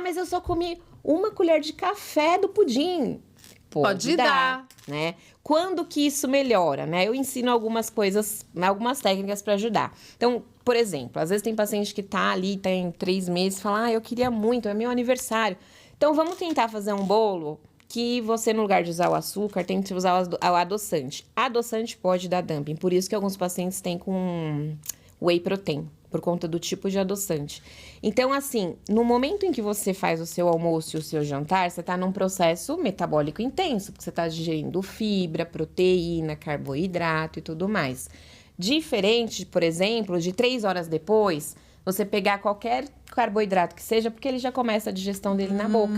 Mas eu só comi uma colher de café do pudim. Pode dar, né? Quando que isso melhora, né? Eu ensino algumas coisas, algumas técnicas para ajudar. Então, por exemplo, às vezes tem paciente que tá ali, tem 3 meses, fala, eu queria muito, é meu aniversário. Então, vamos tentar fazer um bolo que você, no lugar de usar o açúcar, tem que usar o adoçante. Adoçante pode dar dumping, por isso que alguns pacientes têm com whey protein, por conta do tipo de adoçante. Então, assim, no momento em que você faz o seu almoço e o seu jantar, você tá num processo metabólico intenso, porque você tá digerindo fibra, proteína, carboidrato e tudo mais. Diferente, por exemplo, de 3 horas depois, você pegar qualquer carboidrato que seja, porque ele já começa a digestão dele na boca.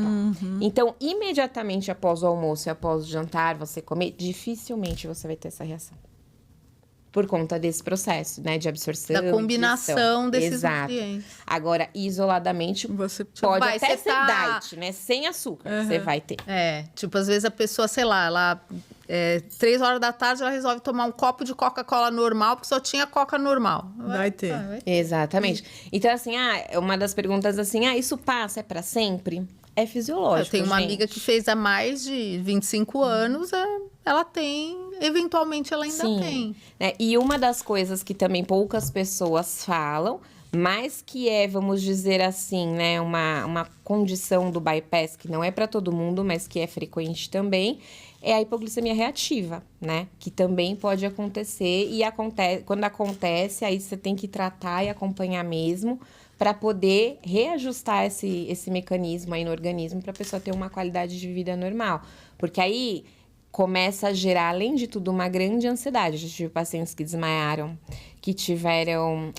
Então, imediatamente após o almoço e após o jantar, você comer, dificilmente você vai ter essa reação. Por conta desse processo, né? De absorção. Da combinação desses Exato. nutrientes. Agora, isoladamente, Você pode vai, até você ser tá- diet, né? Sem açúcar, você vai ter. Tipo, às vezes a pessoa, sei lá, ela... 3 horas da tarde, ela resolve tomar um copo de Coca-Cola normal, porque só tinha Coca normal. Vai ter. Exatamente. Então, assim, uma das perguntas assim, isso passa, é pra sempre? É fisiológico, Eu tenho uma gente. amiga que fez há mais de 25 anos, ela tem... Eventualmente, ela ainda tem. Né? E uma das coisas que também poucas pessoas falam, mas que é, vamos dizer assim, né, uma condição do bypass que não é para todo mundo, mas que é frequente também, é a hipoglicemia reativa, né? Que também pode acontecer e quando acontece, aí você tem que tratar e acompanhar mesmo para poder reajustar esse mecanismo aí no organismo para a pessoa ter uma qualidade de vida normal. Porque aí começa a gerar, além de tudo, uma grande ansiedade. Eu já tive pacientes que desmaiaram, que tiveram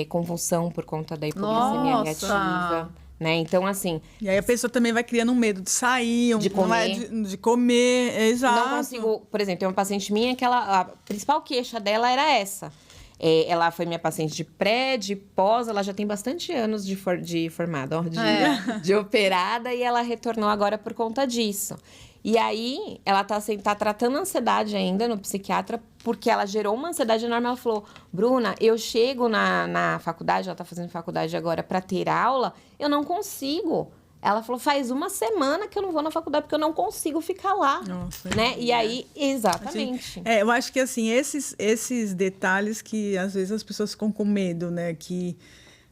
convulsão por conta da hipoglicemia reativa. Né? Então, assim... E aí a pessoa também vai criando um medo de sair, de comer. De comer, exato. Não consigo... Por exemplo, tem uma paciente minha que a principal queixa dela era essa. Ela foi minha paciente de pré, de pós, ela já tem bastante anos de formada, de operada, e ela retornou agora por conta disso. E aí, ela tá tratando ansiedade ainda no psiquiatra, porque ela gerou uma ansiedade enorme. Ela falou, Bruna, eu chego na faculdade, ela tá fazendo faculdade agora para ter aula, eu não consigo. Ela falou, faz 1 semana que eu não vou na faculdade, porque eu não consigo ficar lá. Nossa, né? E aí, exatamente. Eu acho que, assim, esses detalhes que, às vezes, as pessoas ficam com medo, né? Que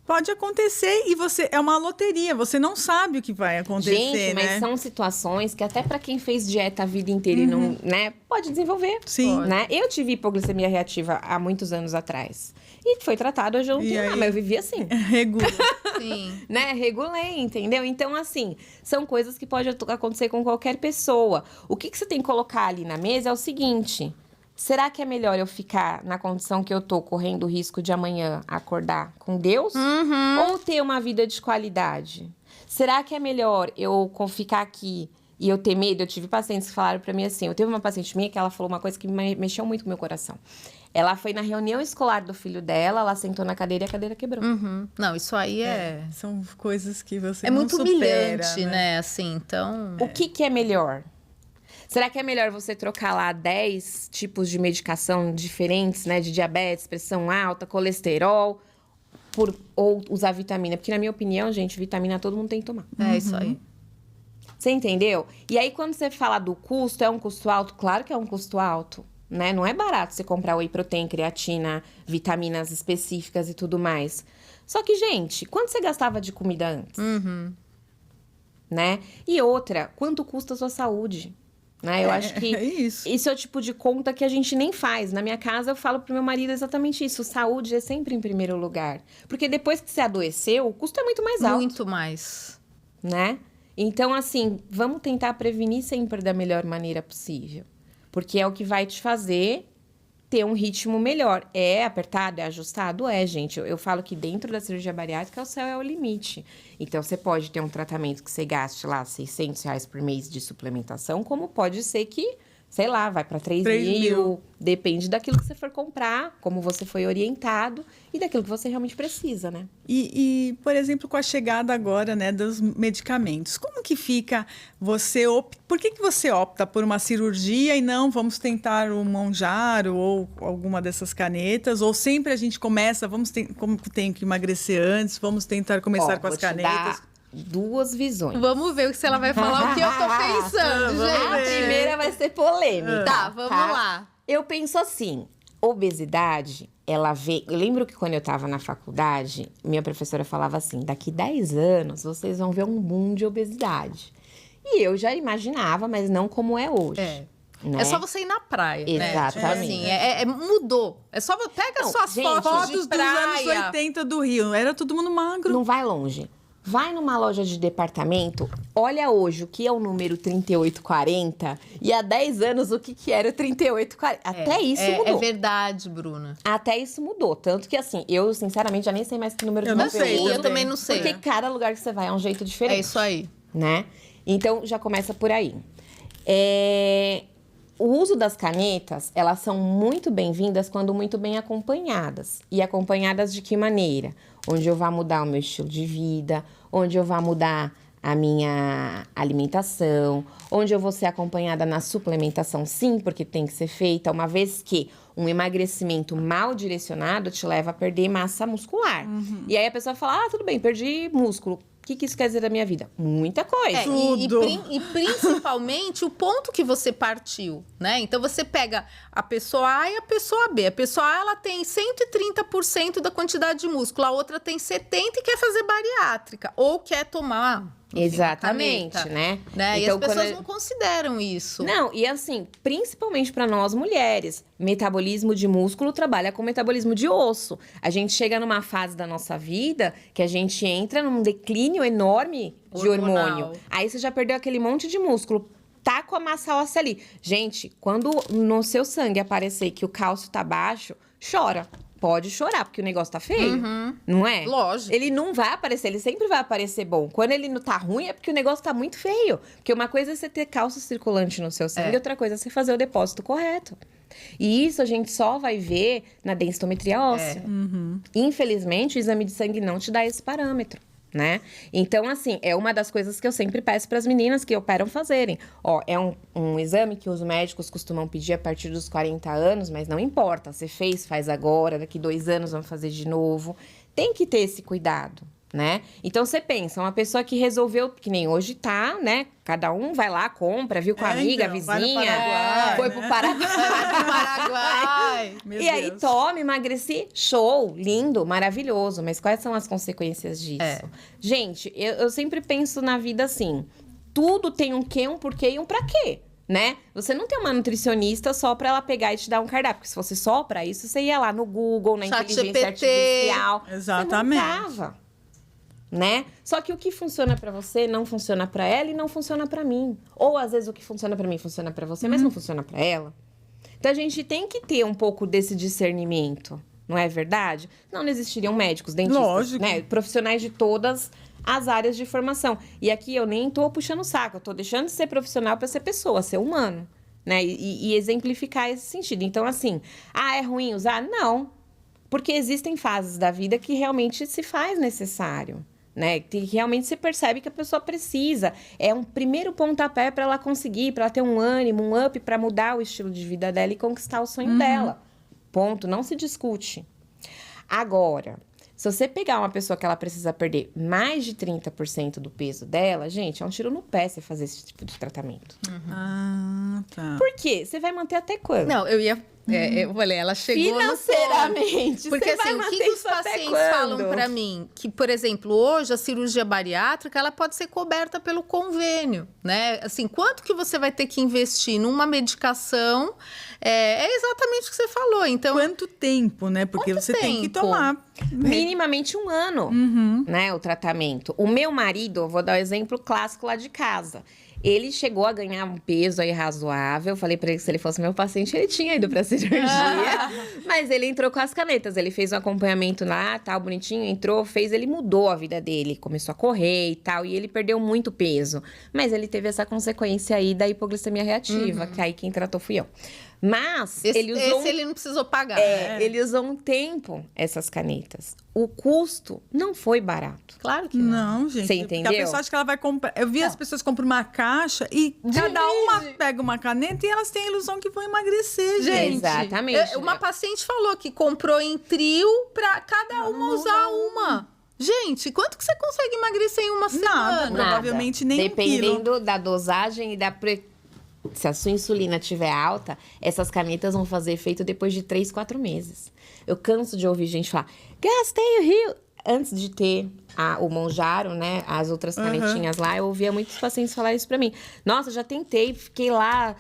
pode acontecer e é uma loteria, você não sabe o que vai acontecer, gente, mas né? são situações que até para quem fez dieta a vida inteira e não, né, pode desenvolver. Sim. Né? Eu tive hipoglicemia reativa há muitos anos atrás. E foi tratado, hoje eu não tenho nada, mas eu vivi assim. Regula. Sim. Né? Regulei, entendeu? Então, assim, são coisas que podem acontecer com qualquer pessoa. O que você tem que colocar ali na mesa é o seguinte... Será que é melhor eu ficar na condição que eu tô, correndo o risco de amanhã acordar com Deus? Ou ter uma vida de qualidade? Será que é melhor eu ficar aqui e eu ter medo? Eu tive pacientes que falaram pra mim assim, eu teve uma paciente minha que ela falou uma coisa que mexeu muito com o meu coração. Ela foi na reunião escolar do filho dela, ela sentou na cadeira e a cadeira quebrou. Não, isso aí São coisas que você é não muito supera, humilhante, né? Assim, então... O que é melhor? Será que é melhor você trocar lá 10 tipos de medicação diferentes, né? De diabetes, pressão alta, colesterol, ou usar vitamina? Porque, na minha opinião, gente, vitamina todo mundo tem que tomar. É isso aí. Você entendeu? E aí, quando você fala do custo, é um custo alto? Claro que é um custo alto, né? Não é barato você comprar whey protein, creatina, vitaminas específicas e tudo mais. Só que, gente, quanto você gastava de comida antes? Né? E outra, quanto custa a sua saúde? Né? Eu acho que isso é o tipo de conta que a gente nem faz. Na minha casa, eu falo pro meu marido exatamente isso. Saúde é sempre em primeiro lugar. Porque depois que você adoeceu, o custo é muito mais alto. Muito mais. Né? Então, assim, vamos tentar prevenir sempre da melhor maneira possível. Porque é o que vai te fazer ter um ritmo melhor. É apertado, é ajustado? É, gente. Eu falo que dentro da cirurgia bariátrica, o céu é o limite. Então, você pode ter um tratamento que você gaste lá R$600 por mês de suplementação, como pode ser que, sei lá, vai para 3 mil. Depende daquilo que você for comprar, como você foi orientado e daquilo que você realmente precisa, né? E, por exemplo, com a chegada agora, né, dos medicamentos, como que fica por que você opta por uma cirurgia e não vamos tentar o Mounjaro ou alguma dessas canetas? Ou sempre a gente começa, como tenho que emagrecer antes, vamos tentar começar com as canetas? Duas visões. Vamos ver se ela vai falar o que eu tô pensando, gente. A primeira vai ser polêmica. Tá, vamos lá. Eu penso assim, obesidade, ela vem... Eu lembro que quando eu tava na faculdade, minha professora falava assim, daqui 10 anos vocês vão ver um boom de obesidade. E eu já imaginava, mas não como é hoje. Né? É só você ir na praia, Exatamente. Né? Assim, mudou. É só pega suas fotos de praia. Dos anos 80 do Rio. Era todo mundo magro. Não vai longe. Vai numa loja de departamento, olha hoje o que é o número 3840 e há 10 anos o que era o 3840. Até isso mudou. É verdade, Bruna. Até isso mudou. Tanto que, assim, eu, sinceramente, já nem sei mais que número de não sei, eu também não sei. Porque cada lugar que você vai é um jeito diferente. É isso aí. Né? Então, já começa por aí. O uso das canetas, elas são muito bem-vindas quando muito bem acompanhadas. E acompanhadas de que maneira? Onde eu vá mudar o meu estilo de vida, onde eu vá mudar a minha alimentação, onde eu vou ser acompanhada na suplementação, sim, porque tem que ser feita, uma vez que um emagrecimento mal direcionado te leva a perder massa muscular. E aí a pessoa fala, tudo bem, perdi músculo. O que isso quer dizer da minha vida? Muita coisa. E principalmente o ponto que você partiu, né? Então, você pega a pessoa A e a pessoa B. A pessoa A, ela tem 130% da quantidade de músculo. A outra tem 70% e quer fazer bariátrica. Ou quer tomar... Exatamente, caneta, né? Então, e as pessoas não consideram isso. Não, e assim, principalmente para nós mulheres, metabolismo de músculo trabalha com metabolismo de osso. A gente chega numa fase da nossa vida que a gente entra num declínio enorme de hormônio. Aí você já perdeu aquele monte de músculo, tá com a massa óssea ali. Gente, quando no seu sangue aparecer que o cálcio tá baixo, chora. Pode chorar, porque o negócio tá feio, não é? Lógico. Ele não vai aparecer, ele sempre vai aparecer bom. Quando ele não tá ruim, é porque o negócio tá muito feio. Porque uma coisa é você ter cálcio circulante no seu sangue, outra coisa é você fazer o depósito correto. E isso a gente só vai ver na densitometria óssea. Infelizmente, o exame de sangue não te dá esse parâmetro. Né? Então, assim, é uma das coisas que eu sempre peço para as meninas que operam fazerem. É um exame que os médicos costumam pedir a partir dos 40 anos, mas não importa. Você faz agora, daqui 2 anos vamos fazer de novo. Tem que ter esse cuidado, né? Então, você pensa, uma pessoa que resolveu, que nem hoje tá, né? Cada um vai lá, compra, viu com a amiga, então, vizinha. Foi pro Paraguai. E aí, toma, emagreci, show, lindo, maravilhoso. Mas quais são as consequências disso? Gente, eu sempre penso na vida assim, tudo tem um quê, um porquê e um pra quê, né? Você não tem uma nutricionista só pra ela pegar e te dar um cardápio. Porque se fosse só pra isso, você ia lá no Google, na inteligência artificial. Exatamente. Você montava. Né? Só que o que funciona pra você não funciona pra ela e não funciona pra mim. Ou às vezes o que funciona pra mim funciona pra você, mas não funciona pra ela. Então a gente tem que ter um pouco desse discernimento, não é verdade? Não existiriam médicos, dentistas, lógico, né? Profissionais de todas as áreas de formação. E aqui eu nem tô puxando o saco, eu tô deixando de ser profissional pra ser pessoa, ser humano, né? E exemplificar esse sentido. Então assim, é ruim usar? Não. Porque existem fases da vida que realmente se faz necessário. Né? Que realmente você percebe que a pessoa precisa. É um primeiro pontapé para ela conseguir, para ela ter um ânimo, um up, para mudar o estilo de vida dela e conquistar o sonho dela. Ponto. Não se discute. Agora, Se você pegar uma pessoa que ela precisa perder mais de 30% do peso dela, gente, é um tiro no pé você fazer esse tipo de tratamento. Ah, tá. Por quê? Você vai manter até quando? Não, eu ia... eu falei, ela chegou financeiramente. no ponto. Porque você vai assim, o que manter os isso até pacientes quando? falam pra mim? Que, por exemplo, hoje a cirurgia bariátrica, ela pode ser coberta pelo convênio, né? Assim, quanto que você vai ter que investir numa medicação? É exatamente o que você falou. Então, Quanto tempo, né? Porque Quanto você tem que tempo? tomar. Minimamente 1 ano, né, o tratamento. O meu marido, vou dar um exemplo clássico lá de casa. Ele chegou a ganhar um peso aí razoável. Falei pra ele que se ele fosse meu paciente, ele tinha ido pra cirurgia. Mas ele entrou com as canetas. Ele fez um acompanhamento lá, tal, bonitinho. Entrou, fez, ele mudou a vida dele. Começou a correr e tal. E ele perdeu muito peso. Mas ele teve essa consequência aí da hipoglicemia reativa. Que aí quem tratou fui eu. Mas ele usou... ele não precisou pagar. Ele usou um tempo essas canetas. O custo não foi barato. Claro que não. Não, gente. Você Porque entendeu? a pessoa acha que ela vai comprar. Eu vi as pessoas compram uma caixa e cada uma pega uma caneta e elas têm a ilusão que vão emagrecer, gente. Exatamente. Uma paciente falou que comprou em trio pra cada uma usar uma. Gente, quanto que você consegue emagrecer em uma semana? Nada. Provavelmente nem Dependendo da dosagem e da... Se a sua insulina estiver alta, essas canetas vão fazer efeito depois de 3, 4 meses. Eu canso de ouvir gente falar, gastei o rio. Antes de ter o Mounjaro, né, as outras canetinhas lá, eu ouvia muitos pacientes falar isso pra mim. Nossa, já tentei, fiquei lá,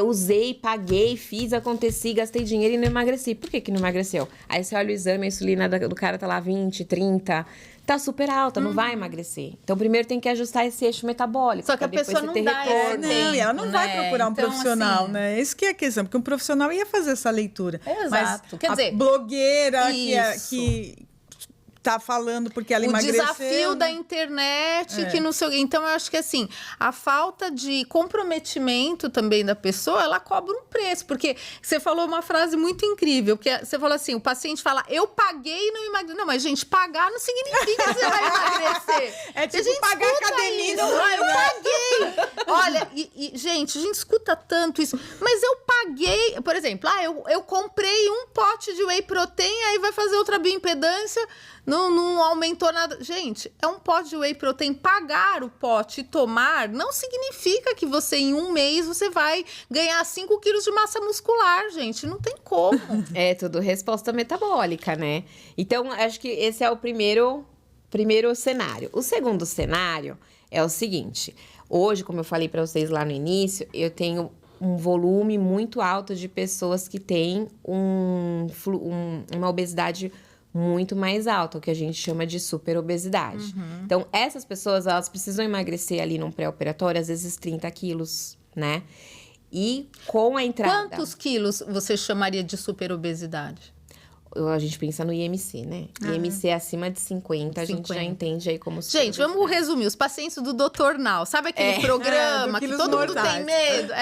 usei, paguei, fiz, aconteci, gastei dinheiro e não emagreci. Por que não emagreceu? Aí você olha o exame, a insulina do cara tá lá 20, 30... Tá super alta, não vai emagrecer. Então, primeiro tem que ajustar esse eixo metabólico. Só que a pessoa não dá esse Não, e ela não vai procurar um Então, profissional, assim, né? Isso que é a questão, porque um profissional ia fazer essa leitura. Exato. Mas Quer dizer, a blogueira isso. que tá falando porque ela o emagreceu. desafio da internet, que não sei o quê. Então, eu acho que assim, a falta de comprometimento também da pessoa, ela cobra um preço. Porque você falou uma frase muito incrível, porque você falou assim, o paciente fala, eu paguei e não emagreci. Não, mas gente, pagar não significa que você vai emagrecer. É tipo pagar a academia. Isso. Eu paguei. Olha, gente, a gente escuta tanto isso. Mas eu paguei, por exemplo, eu comprei um pote de whey protein, aí vai fazer outra bioimpedância, não aumentou nada. Gente, é um pote de whey protein. Pagar o pote e tomar não significa que você, em um mês, você vai ganhar 5 quilos de massa muscular, gente. Não tem como. É tudo resposta metabólica, né? Então, acho que esse é o primeiro cenário. O segundo cenário é o seguinte. Hoje, como eu falei para vocês lá no início, eu tenho um volume muito alto de pessoas que têm uma obesidade muito mais alta, o que a gente chama de superobesidade. Então, essas pessoas, elas precisam emagrecer ali num pré-operatório, às vezes 30 quilos, né? E com a entrada... Quantos quilos você chamaria de superobesidade? A gente pensa no IMC, né? IMC acima de 50, a gente já entende aí como Gente, vamos resumir. Os pacientes do Dr. Now, sabe aquele programa que todo mundo tem medo?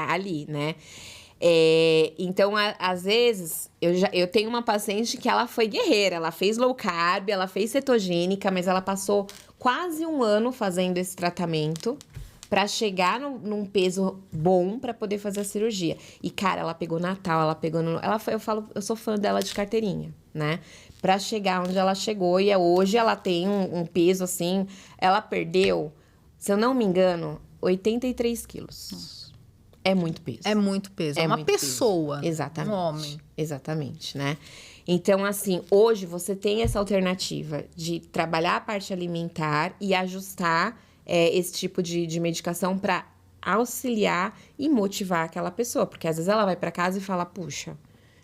Ali, né? Então, às vezes, eu tenho uma paciente que ela foi guerreira. Ela fez low carb, ela fez cetogênica, mas ela passou quase 1 ano fazendo esse tratamento pra chegar num peso bom pra poder fazer a cirurgia. E, cara, ela pegou Natal, eu sou fã dela de carteirinha, né? Pra chegar onde ela chegou. E hoje ela tem um peso, assim... Ela perdeu, se eu não me engano, 83 quilos. É muito peso. É muito peso. É uma pessoa. Exatamente. Um homem. Exatamente, né? Então, assim, hoje você tem essa alternativa de trabalhar a parte alimentar e ajustar esse tipo de medicação para auxiliar e motivar aquela pessoa. Porque às vezes ela vai para casa e fala, puxa,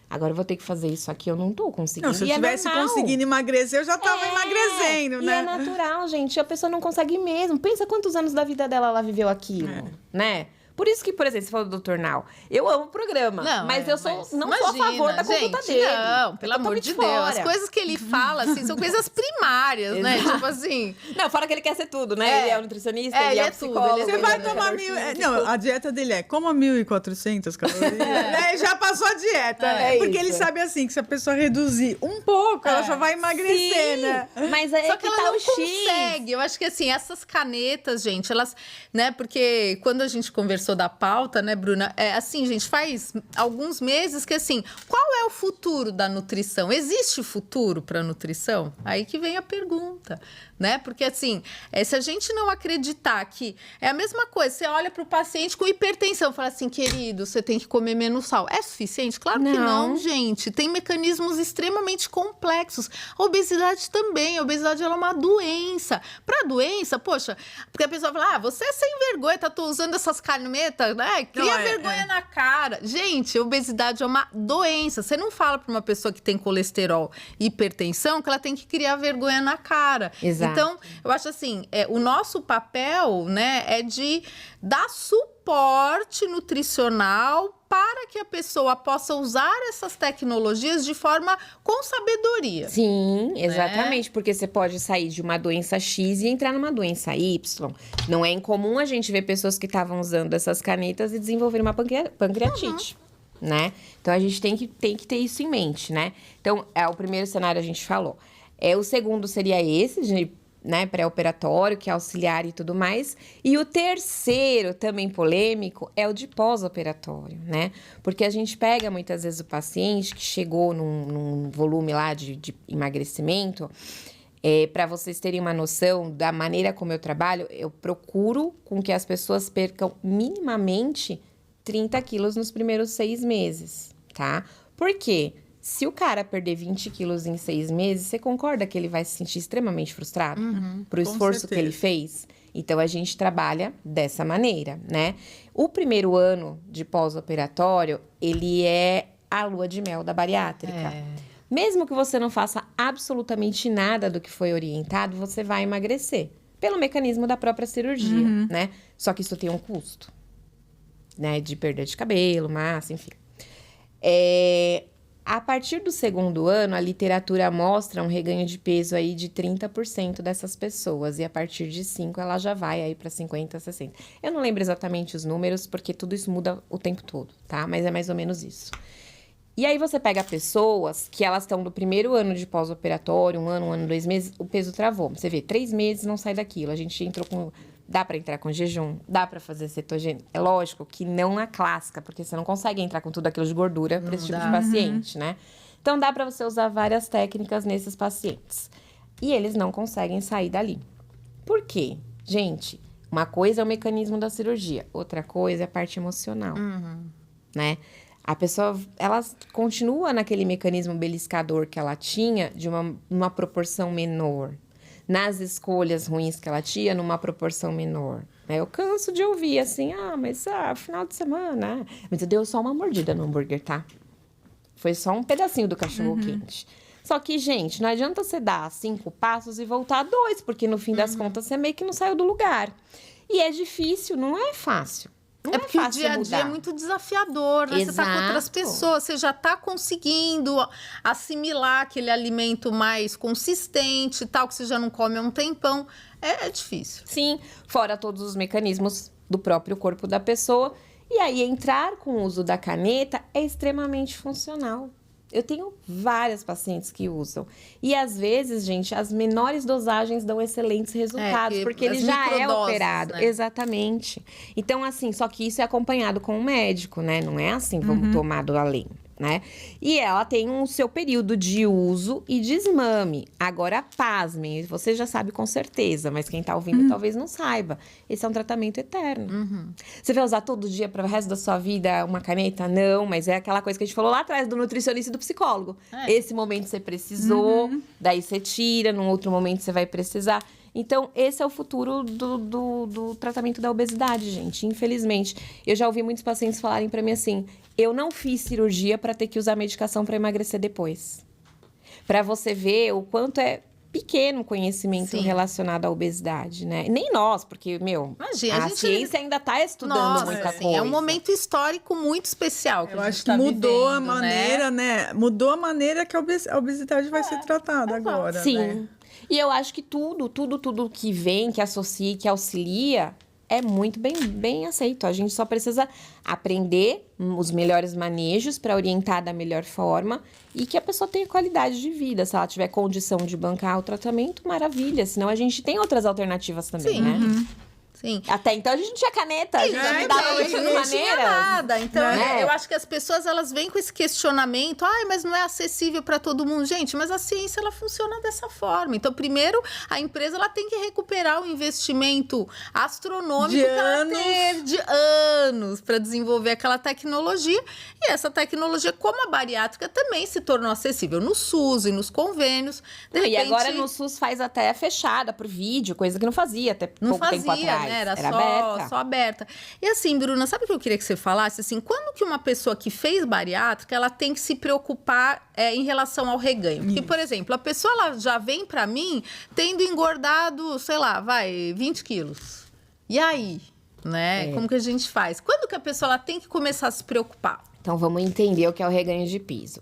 agora eu vou ter que fazer isso aqui, eu não tô conseguindo. Não, se eu tivesse conseguindo emagrecer, eu já tava emagrecendo, né? E é natural, gente. A pessoa não consegue mesmo. Pensa quantos anos da vida dela ela viveu aquilo, né? Por isso que, por exemplo, você falou do Dr. Now. Eu amo o programa, mas eu não sou a favor da conduta dele. Não, pelo amor de Deus. As coisas que ele fala, assim, são coisas primárias, né? Tipo assim... Não, fora que ele quer ser tudo, né? Ele é o nutricionista, ele é o psicólogo. Você vai tomar Não, a dieta dele é coma 1.400 calorias. Né? Já passou a dieta, né? Porque ele sabe, assim, que se a pessoa reduzir um pouco, ela já vai emagrecer, né? Mas aí só que ela não consegue. Eu acho que, assim, essas canetas, gente, elas... né? Porque quando a gente conversou começou da pauta, né, Bruna? Assim, gente, faz alguns meses que, assim, qual é o futuro da nutrição? Existe futuro para a nutrição? Aí que vem a pergunta, né? Porque, assim, se a gente não acreditar que é a mesma coisa, você olha para o paciente com hipertensão, fala assim, querido, você tem que comer menos sal. É suficiente? Claro que não, gente. Tem mecanismos extremamente complexos. A obesidade também. A obesidade, ela é uma doença. Para doença, poxa, porque a pessoa fala, você é sem vergonha, tá usando essas carnetas, né? Cria vergonha na cara. Gente, obesidade é uma doença. Você não fala para uma pessoa que tem colesterol e hipertensão que ela tem que criar vergonha na cara. Exato. Então, eu acho assim, o nosso papel, né, é de dar suporte nutricional para que a pessoa possa usar essas tecnologias de forma com sabedoria. Sim, exatamente, porque você pode sair de uma doença X e entrar numa doença Y. Não é incomum a gente ver pessoas que estavam usando essas canetas e desenvolver uma pancreatite, né? Então, a gente tem que ter isso em mente, né? Então, o primeiro cenário a gente falou. O segundo seria esse, de pré-operatório, que é auxiliar e tudo mais. E o terceiro, também polêmico, é o de pós-operatório, né? Porque a gente pega muitas vezes o paciente que chegou num volume lá de emagrecimento. Para vocês terem uma noção da maneira como eu trabalho, eu procuro com que as pessoas percam minimamente 30 quilos nos primeiros 6 meses, tá? Por quê? Se o cara perder 20 quilos em 6 meses, você concorda que ele vai se sentir extremamente frustrado pro esforço que ele fez? Então, a gente trabalha dessa maneira, né? O primeiro ano de pós-operatório, ele é a lua de mel da bariátrica. Mesmo que você não faça absolutamente nada do que foi orientado, você vai emagrecer. Pelo mecanismo da própria cirurgia, né? Só que isso tem um custo, né? De perda de cabelo, massa, enfim. A partir do segundo ano, a literatura mostra um reganho de peso aí de 30% dessas pessoas. E a partir de 5, ela já vai aí para 50, 60. Eu não lembro exatamente os números, porque tudo isso muda o tempo todo, tá? Mas é mais ou menos isso. E aí você pega pessoas que elas estão do primeiro ano de pós-operatório, 1 ano, 2 meses, o peso travou. Você vê, 3 meses não sai daquilo. A gente entrou com... Dá para entrar com jejum, dá para fazer cetogênico. É lógico que não na clássica, porque você não consegue entrar com tudo aquilo de gordura para esse tipo de paciente, né? Então, dá para você usar várias técnicas nesses pacientes. E eles não conseguem sair dali. Por quê? Gente, uma coisa é o mecanismo da cirurgia, outra coisa é a parte emocional, né? A pessoa, ela continua naquele mecanismo beliscador que ela tinha de uma proporção menor. Nas escolhas ruins que ela tinha, numa proporção menor. Eu canso de ouvir assim, mas final de semana... Mas eu dei só uma mordida no hambúrguer, tá? Foi só um pedacinho do cachorro quente. Só que, gente, não adianta você dar 5 passos e voltar 2, porque no fim das contas você meio que não saiu do lugar. E é difícil, não é fácil. Não é porque fácil o dia a dia é muito desafiador, né? Você tá com outras pessoas, você já tá conseguindo assimilar aquele alimento mais consistente, tal, que você já não come há um tempão. É difícil. Sim, fora todos os mecanismos do próprio corpo da pessoa. E aí, entrar com o uso da caneta é extremamente funcional. Eu tenho várias pacientes que usam. E, às vezes, gente, as menores dosagens dão excelentes resultados. Porque ele já é operado. Né? Exatamente. Então, assim, só que isso é acompanhado com um médico, né? Não é assim, vamos tomar do além, né? E ela tem o seu período de uso e desmame. Agora, pasmem, você já sabe com certeza, mas quem tá ouvindo talvez não saiba. Esse é um tratamento eterno. Você vai usar todo dia para o resto da sua vida uma caneta? Não, mas é aquela coisa que a gente falou lá atrás do nutricionista e do psicólogo. Esse momento você precisou, daí você tira, num outro momento você vai precisar. Então, esse é o futuro do tratamento da obesidade, gente. Infelizmente, eu já ouvi muitos pacientes falarem para mim assim: eu não fiz cirurgia para ter que usar medicação para emagrecer depois. Para você ver o quanto é pequeno o conhecimento relacionado à obesidade, né? Nem nós, porque, imagina, a ciência ainda está estudando muita coisa. É um momento histórico muito especial. Eu acho que mudou a maneira, né? Mudou a maneira que a obesidade vai ser tratada agora. Sim. Né? E eu acho que tudo que vem, que associa, que auxilia, é muito bem aceito. A gente só precisa aprender os melhores manejos para orientar da melhor forma e que a pessoa tenha qualidade de vida. Se ela tiver condição de bancar o tratamento, maravilha. Senão a gente tem outras alternativas também, né? Sim. Até então a gente não tinha caneta, a gente dava leite de não tinha maneira. nada. Então, Né? eu acho que as pessoas, elas vêm com esse questionamento. Mas não é acessível para todo mundo. Gente, mas a ciência, ela funciona dessa forma. Então, primeiro, a empresa, ela tem que recuperar o investimento astronômico que ela teve de anos para desenvolver aquela tecnologia. E essa tecnologia, como a bariátrica, também se tornou acessível no SUS e nos convênios. E agora no SUS faz até fechada por vídeo, coisa que não fazia até pouco tempo atrás. Né? Era aberta. só aberta. E assim, Bruna, sabe o que eu queria que você falasse? Assim, quando que uma pessoa que fez bariátrica, ela tem que se preocupar em relação ao reganho? Porque, por exemplo, a pessoa ela já vem pra mim tendo engordado, sei lá, 20 quilos. E aí? Né? Como que a gente faz? Quando que a pessoa ela tem que começar a se preocupar? Então, vamos entender o que é o reganho de peso.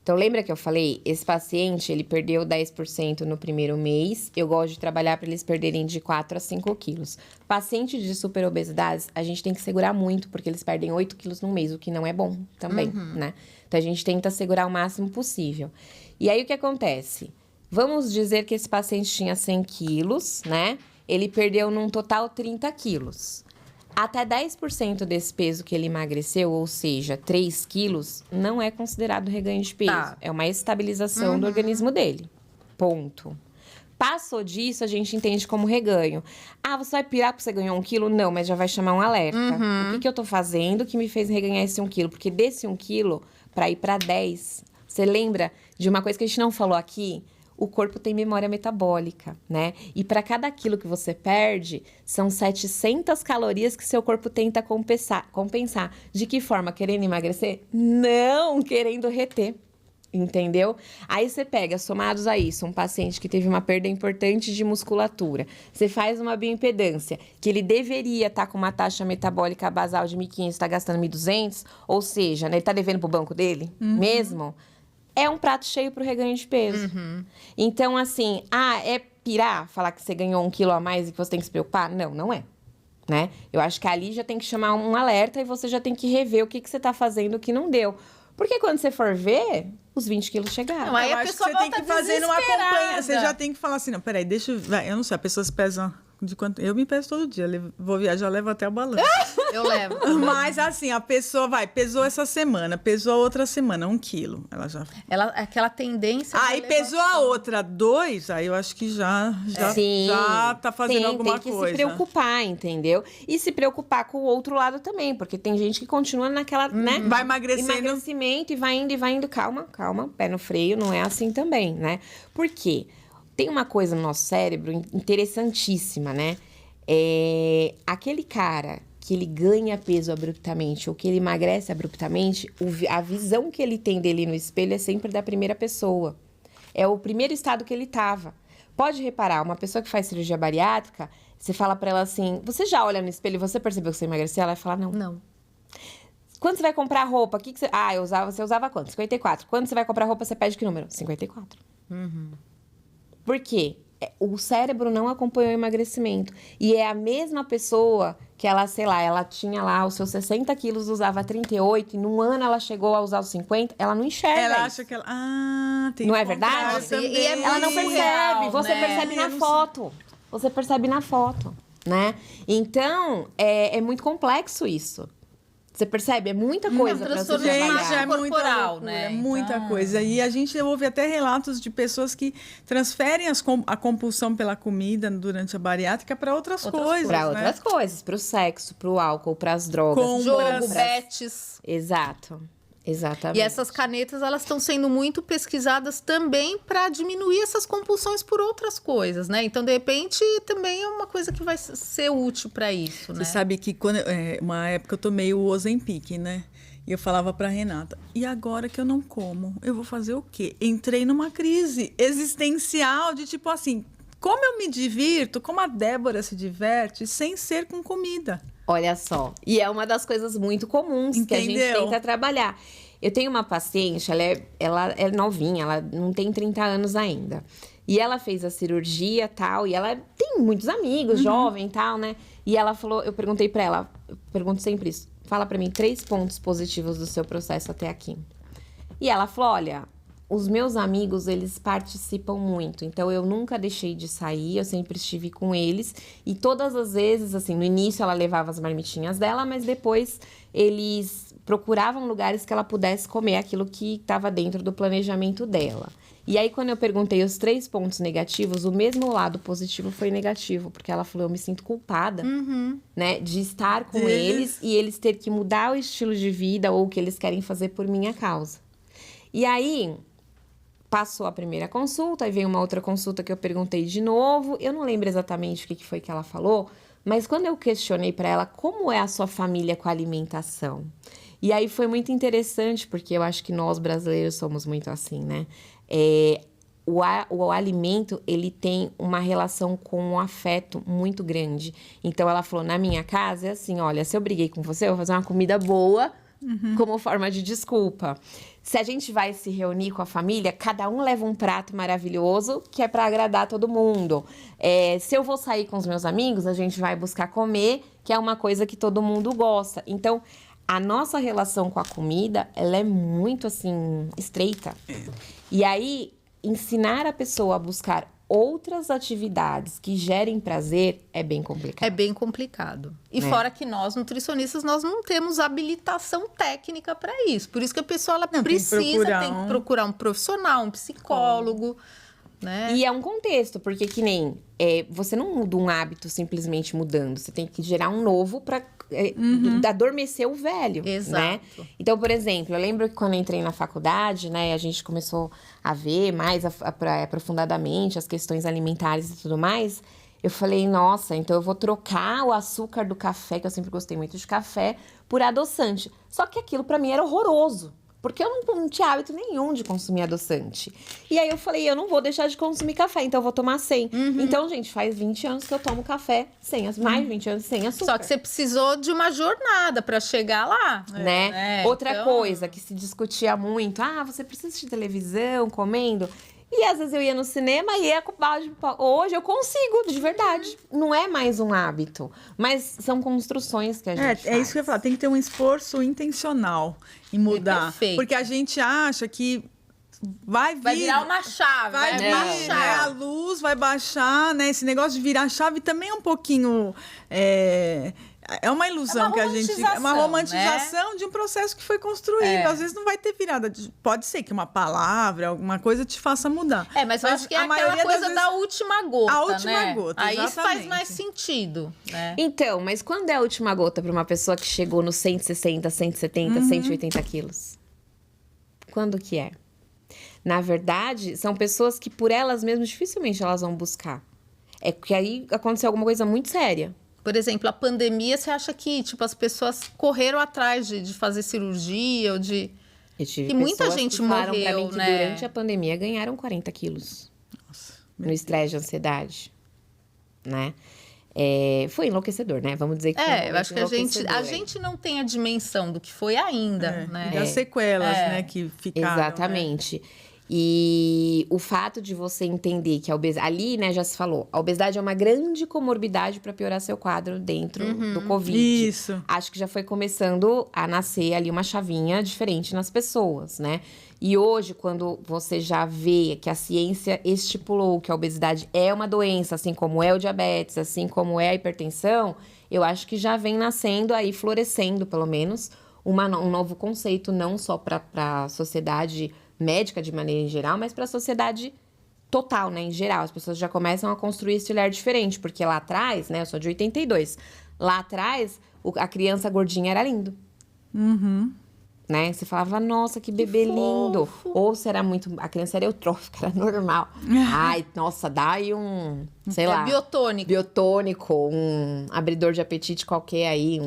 Então, lembra que eu falei? Esse paciente, ele perdeu 10% no primeiro mês. Eu gosto de trabalhar para eles perderem de 4 a 5 quilos. Paciente de superobesidade, a gente tem que segurar muito, porque eles perdem 8 quilos no mês, o que não é bom também, né? Então, a gente tenta segurar o máximo possível. E aí, o que acontece? Vamos dizer que esse paciente tinha 100 quilos, né? Ele perdeu num total 30 quilos. Até 10% desse peso que ele emagreceu, ou seja, 3 quilos, não é considerado reganho de peso. Tá. É uma estabilização do organismo dele. Ponto. Passou disso, a gente entende como reganho. Você vai pirar porque você ganhou 1 quilo? Não, mas já vai chamar um alerta. O que eu tô fazendo que me fez reganhar esse 1 quilo? Porque desse 1 quilo, para ir para 10, você lembra de uma coisa que a gente não falou aqui? O corpo tem memória metabólica, né? E para cada quilo que você perde, são 700 calorias que seu corpo tenta compensar. De que forma? Querendo emagrecer? Não, querendo reter. Entendeu? Aí você pega, somados a isso, um paciente que teve uma perda importante de musculatura. Você faz uma bioimpedância, que ele deveria estar com uma taxa metabólica basal de 1.500, está gastando 1.200, ou seja, né, ele está devendo pro banco dele mesmo. É um prato cheio pro reganho de peso. Então, assim, é pirar falar que você ganhou 1 quilo a mais e que você tem que se preocupar? Não, não é. Né? Eu acho que ali já tem que chamar um alerta e você já tem que rever o que você tá fazendo, o que não deu. Porque quando você for ver, os 20 quilos chegaram. Não, aí eu a acho que pessoa você tem que fazer uma acompanha. Você desesperada. já tem que falar assim, não, peraí, eu não sei, a pessoa se pesa de quanto... Eu me peso todo dia, vou viajar, eu levo até a balança. Eu levo. Mas assim, a pessoa pesou essa semana, pesou a outra semana, 1 quilo. Ela já... Aquela tendência... de Aí pesou a outra 2, aí eu acho que já tá fazendo alguma tem que coisa. se preocupar, entendeu? E se preocupar com o outro lado também, porque tem gente que continua naquela, né? Vai emagrecendo. Emagrecimento e vai indo. Calma, pé no freio, não é assim também, né? Por quê? Tem uma coisa no nosso cérebro interessantíssima, né? Aquele cara que ele ganha peso abruptamente ou que ele emagrece abruptamente, a visão que ele tem dele no espelho é sempre da primeira pessoa. É o primeiro estado que ele tava. Pode reparar, uma pessoa que faz cirurgia bariátrica, você fala pra ela assim, você já olha no espelho e você percebeu que você emagreceu? Ela vai falar, não. Não. Quando você vai comprar roupa, que você... você usava quanto? 54. Quando você vai comprar roupa, você pede que número? 54. Por quê? O cérebro não acompanhou o emagrecimento. E é a mesma pessoa que ela, sei lá, ela tinha lá os seus 60 quilos, usava 38, e num ano ela chegou a usar os 50, ela não enxerga Ela isso. acha que ela... tem Não que é verdade? comprar também. E Ela não percebe, surreal, você né? percebe na foto. Você percebe na foto, né? Então, é muito complexo isso. Você percebe? É muita coisa pra você transtorno trabalhar. Gente, é muita corporal, loucura, né? é muita Então- coisa. E a gente ouve até relatos de pessoas que transferem a compulsão pela comida durante a bariátrica para outras coisas, Pra né? outras coisas, pro sexo, pro álcool, pras drogas. Com- Jogo, Compras. bets. Exato. Exatamente. E essas canetas, elas estão sendo muito pesquisadas também para diminuir essas compulsões por outras coisas, né? Então, de repente, também é uma coisa que vai ser útil para isso, né? Você sabe que uma época eu tomei o Ozempic, né? E eu falava pra Renata, e agora que eu não como, eu vou fazer o quê? Entrei numa crise existencial de tipo assim, como eu me divirto, como a Débora se diverte, sem ser com comida. Olha só. E é uma das coisas muito comuns que a gente Entendeu? tenta trabalhar. Eu tenho uma paciente, ela é novinha, ela não tem 30 anos ainda. E ela fez a cirurgia e tal, e ela tem muitos amigos, jovem e tal, né? E ela falou, eu perguntei pra ela, eu pergunto sempre isso, fala pra mim 3 pontos positivos do seu processo até aqui. E ela falou, olha, os meus amigos, eles participam muito. Então, eu nunca deixei de sair, eu sempre estive com eles. E todas as vezes, assim, no início ela levava as marmitinhas dela, mas depois eles procuravam lugares que ela pudesse comer aquilo que estava dentro do planejamento dela. E aí, quando eu perguntei os 3 pontos negativos, o mesmo lado positivo foi negativo. Porque ela falou, eu me sinto culpada, né? De estar com eles e eles ter que mudar o estilo de vida ou o que eles querem fazer por minha causa. E aí, passou a primeira consulta, aí veio uma outra consulta que eu perguntei de novo. Eu não lembro exatamente o que foi que ela falou, mas quando eu questionei para ela como é a sua família com a alimentação. E aí foi muito interessante, porque eu acho que nós brasileiros somos muito assim, né? O alimento, ele tem uma relação com o afeto muito grande. Então, ela falou, na minha casa, é assim, olha, se eu briguei com você, eu vou fazer uma comida boa como forma de desculpa. Se a gente vai se reunir com a família, cada um leva um prato maravilhoso que é para agradar todo mundo. Se eu vou sair com os meus amigos, a gente vai buscar comer, que é uma coisa que todo mundo gosta. Então, a nossa relação com a comida, ela é muito, assim, estreita. E aí, ensinar a pessoa a buscar outras atividades que gerem prazer é bem complicado. É bem complicado. E fora que nós, nutricionistas, nós não temos habilitação técnica para isso. Por isso que a pessoa ela precisa, tem que procurar um profissional, um psicólogo, né? E é um contexto, porque que nem... você não muda um hábito simplesmente mudando. Você tem que gerar um novo para adormecer o velho, Exato. Né? Então, por exemplo, eu lembro que quando eu entrei na faculdade, né, a gente começou a ver mais aprofundadamente as questões alimentares e tudo mais. Eu falei, nossa, então eu vou trocar o açúcar do café, que eu sempre gostei muito de café, por adoçante. Só que aquilo pra mim era horroroso. Porque eu não tinha hábito nenhum de consumir adoçante. E aí eu falei, eu não vou deixar de consumir café, então eu vou tomar sem. Então, gente, faz 20 anos que eu tomo café sem mais de 20 anos sem açúcar. Só que você precisou de uma jornada para chegar lá. Né? Outra coisa que se discutia muito, você precisa assistir televisão, comendo... E às vezes eu ia no cinema e ia com balde de pipoca. Hoje eu consigo, de verdade. Não é mais um hábito. Mas são construções que a gente faz. É isso que eu ia falar. Tem que ter um esforço intencional em mudar. Perfeito. Porque a gente acha que vai virar uma chave. Vai vir, né? A luz vai baixar, né? Esse negócio de virar chave também é um pouquinho... É uma ilusão que a gente... É uma romantização, né? De um processo que foi construído. Às vezes não vai ter virada. Pode ser que uma palavra, alguma coisa te faça mudar. Mas eu acho que é aquela coisa da última gota, a última né? gota, aí exatamente. Isso faz mais sentido, né? Então, mas quando é a última gota para uma pessoa que chegou nos 160, 170, 180 quilos? Quando que é? Na verdade, são pessoas que por elas mesmas dificilmente elas vão buscar. É porque aí aconteceu alguma coisa muito séria. Por exemplo, a pandemia, você acha que tipo, as pessoas correram atrás de fazer cirurgia ou de... E muita gente morreu, pra mim que né? durante a pandemia ganharam 40 quilos. Nossa, no estresse de ansiedade, né? Foi enlouquecedor, né? Vamos dizer que foi eu acho que a gente não tem a dimensão do que foi ainda, né? E das sequelas, né, que ficaram. Exatamente. Né? E o fato de você entender que a obesidade... Ali, né, já se falou. A obesidade é uma grande comorbidade para piorar seu quadro dentro do Covid. Isso. Acho que já foi começando a nascer ali uma chavinha diferente nas pessoas, né? E hoje, quando você já vê que a ciência estipulou que a obesidade é uma doença, assim como é o diabetes, assim como é a hipertensão, eu acho que já vem nascendo aí, florescendo, pelo menos, um novo conceito, não só para a sociedade médica de maneira em geral, mas para a sociedade total, né, em geral. As pessoas já começam a construir esse olhar diferente, porque lá atrás, né, eu sou de 82, lá atrás a criança gordinha era lindo. Né? Você falava, nossa, que bebê lindo. Ou se era muito... A criança era eutrófica, era normal. Ai, nossa, dá aí um... Sei lá. Biotônico. Biotônico, um abridor de apetite qualquer aí,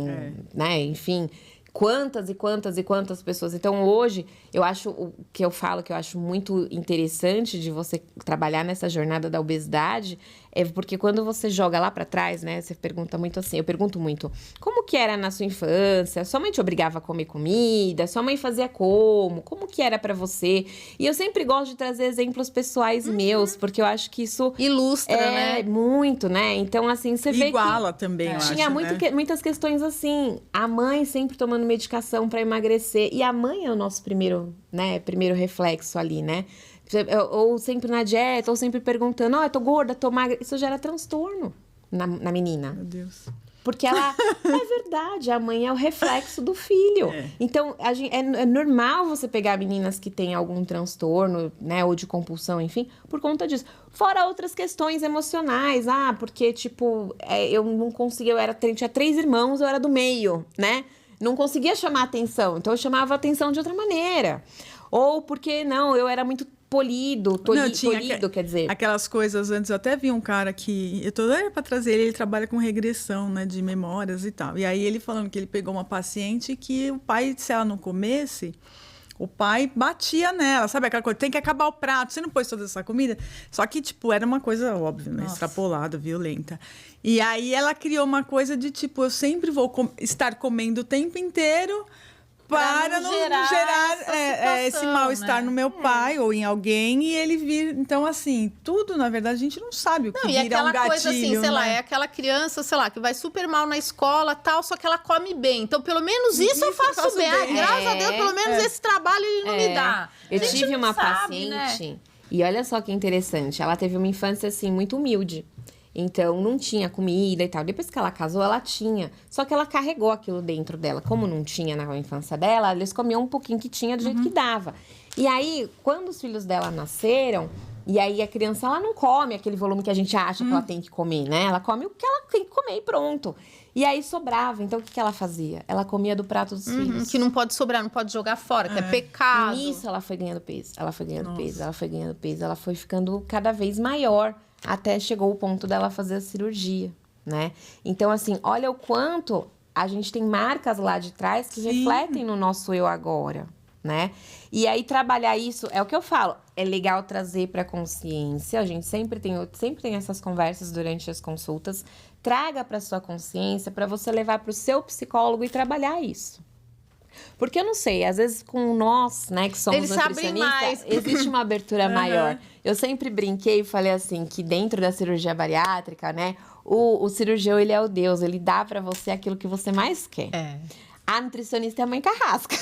né? Enfim... Quantas e quantas e quantas pessoas. Então, hoje, eu acho o que eu falo que eu acho muito interessante de você trabalhar nessa jornada da obesidade porque quando você joga lá pra trás, né? Você pergunta muito assim, eu pergunto muito, como que era na sua infância? Sua mãe te obrigava a comer comida? Sua mãe fazia como? Como que era pra você? E eu sempre gosto de trazer exemplos pessoais meus, porque eu acho que isso... Ilustra, né? Muito, né? Então, assim, você vê que... Iguala também, eu Tinha acho, né? muitas questões assim. A mãe sempre tomando medicação pra emagrecer. E a mãe é o nosso primeiro reflexo ali, né? Ou sempre na dieta, ou sempre perguntando, eu tô gorda, tô magra. Isso gera transtorno na menina. Meu Deus. Porque ela... é verdade, a mãe é o reflexo do filho. Então, é normal você pegar meninas que têm algum transtorno, né? Ou de compulsão, enfim, por conta disso. Fora outras questões emocionais. Porque, tipo, eu não conseguia... tinha 3 irmãos, eu era do meio, né? Não conseguia chamar atenção. Então, eu chamava atenção de outra maneira. Ou porque, não, eu era muito polido, quer dizer. Aquelas coisas antes, eu até vi um cara que... Eu tô doida pra trazer ele trabalha com regressão, né? De memórias e tal. E aí, ele falando que ele pegou uma paciente que o pai, se ela não comesse... O pai batia nela, sabe aquela coisa? Tem que acabar o prato, você não pôs toda essa comida? Só que, tipo, era uma coisa óbvia, né? Extrapolada, violenta. E aí ela criou uma coisa de, tipo, eu sempre vou estar comendo o tempo inteiro para não gerar esse mal-estar no meu pai ou em alguém e ele vir... Então, assim, tudo, na verdade, a gente não sabe o que vira um gatilho, coisa assim, sei lá, né? é aquela criança, sei lá, que vai super mal na escola tal, só que ela come bem. Então, pelo menos isso eu faço bem. Graças a Deus, pelo menos esse trabalho ele não me dá. Eu tive uma paciente, né? E olha só que interessante, ela teve uma infância, assim, muito humilde. Então, não tinha comida e tal. Depois que ela casou, ela tinha. Só que ela carregou aquilo dentro dela. Como não tinha na infância dela, eles comiam um pouquinho que tinha do jeito que dava. E aí, quando os filhos dela nasceram, e aí a criança, ela não come aquele volume que a gente acha que ela tem que comer, né? Ela come o que ela tem que comer e pronto. E aí sobrava. Então, o que ela fazia? Ela comia do prato dos filhos. Que não pode sobrar, não pode jogar fora, que é pecado. E nisso, ela foi ganhando peso. Ela foi ganhando peso, ela foi ganhando peso. Ela foi ficando cada vez maior. Até chegou o ponto dela fazer a cirurgia, né? Então, assim, olha o quanto a gente tem marcas lá de trás que refletem no nosso eu agora, né? E aí, trabalhar isso, é o que eu falo, é legal trazer para consciência, a gente sempre tem essas conversas durante as consultas, traga para sua consciência, para você levar para o seu psicólogo e trabalhar isso. Porque eu não sei, às vezes com nós, né, que somos nutricionistas, existe uma abertura maior. Eu sempre brinquei e falei assim, que dentro da cirurgia bariátrica, né, o cirurgião, ele é o Deus, ele dá pra você aquilo que você mais quer. A nutricionista é a mãe carrasca.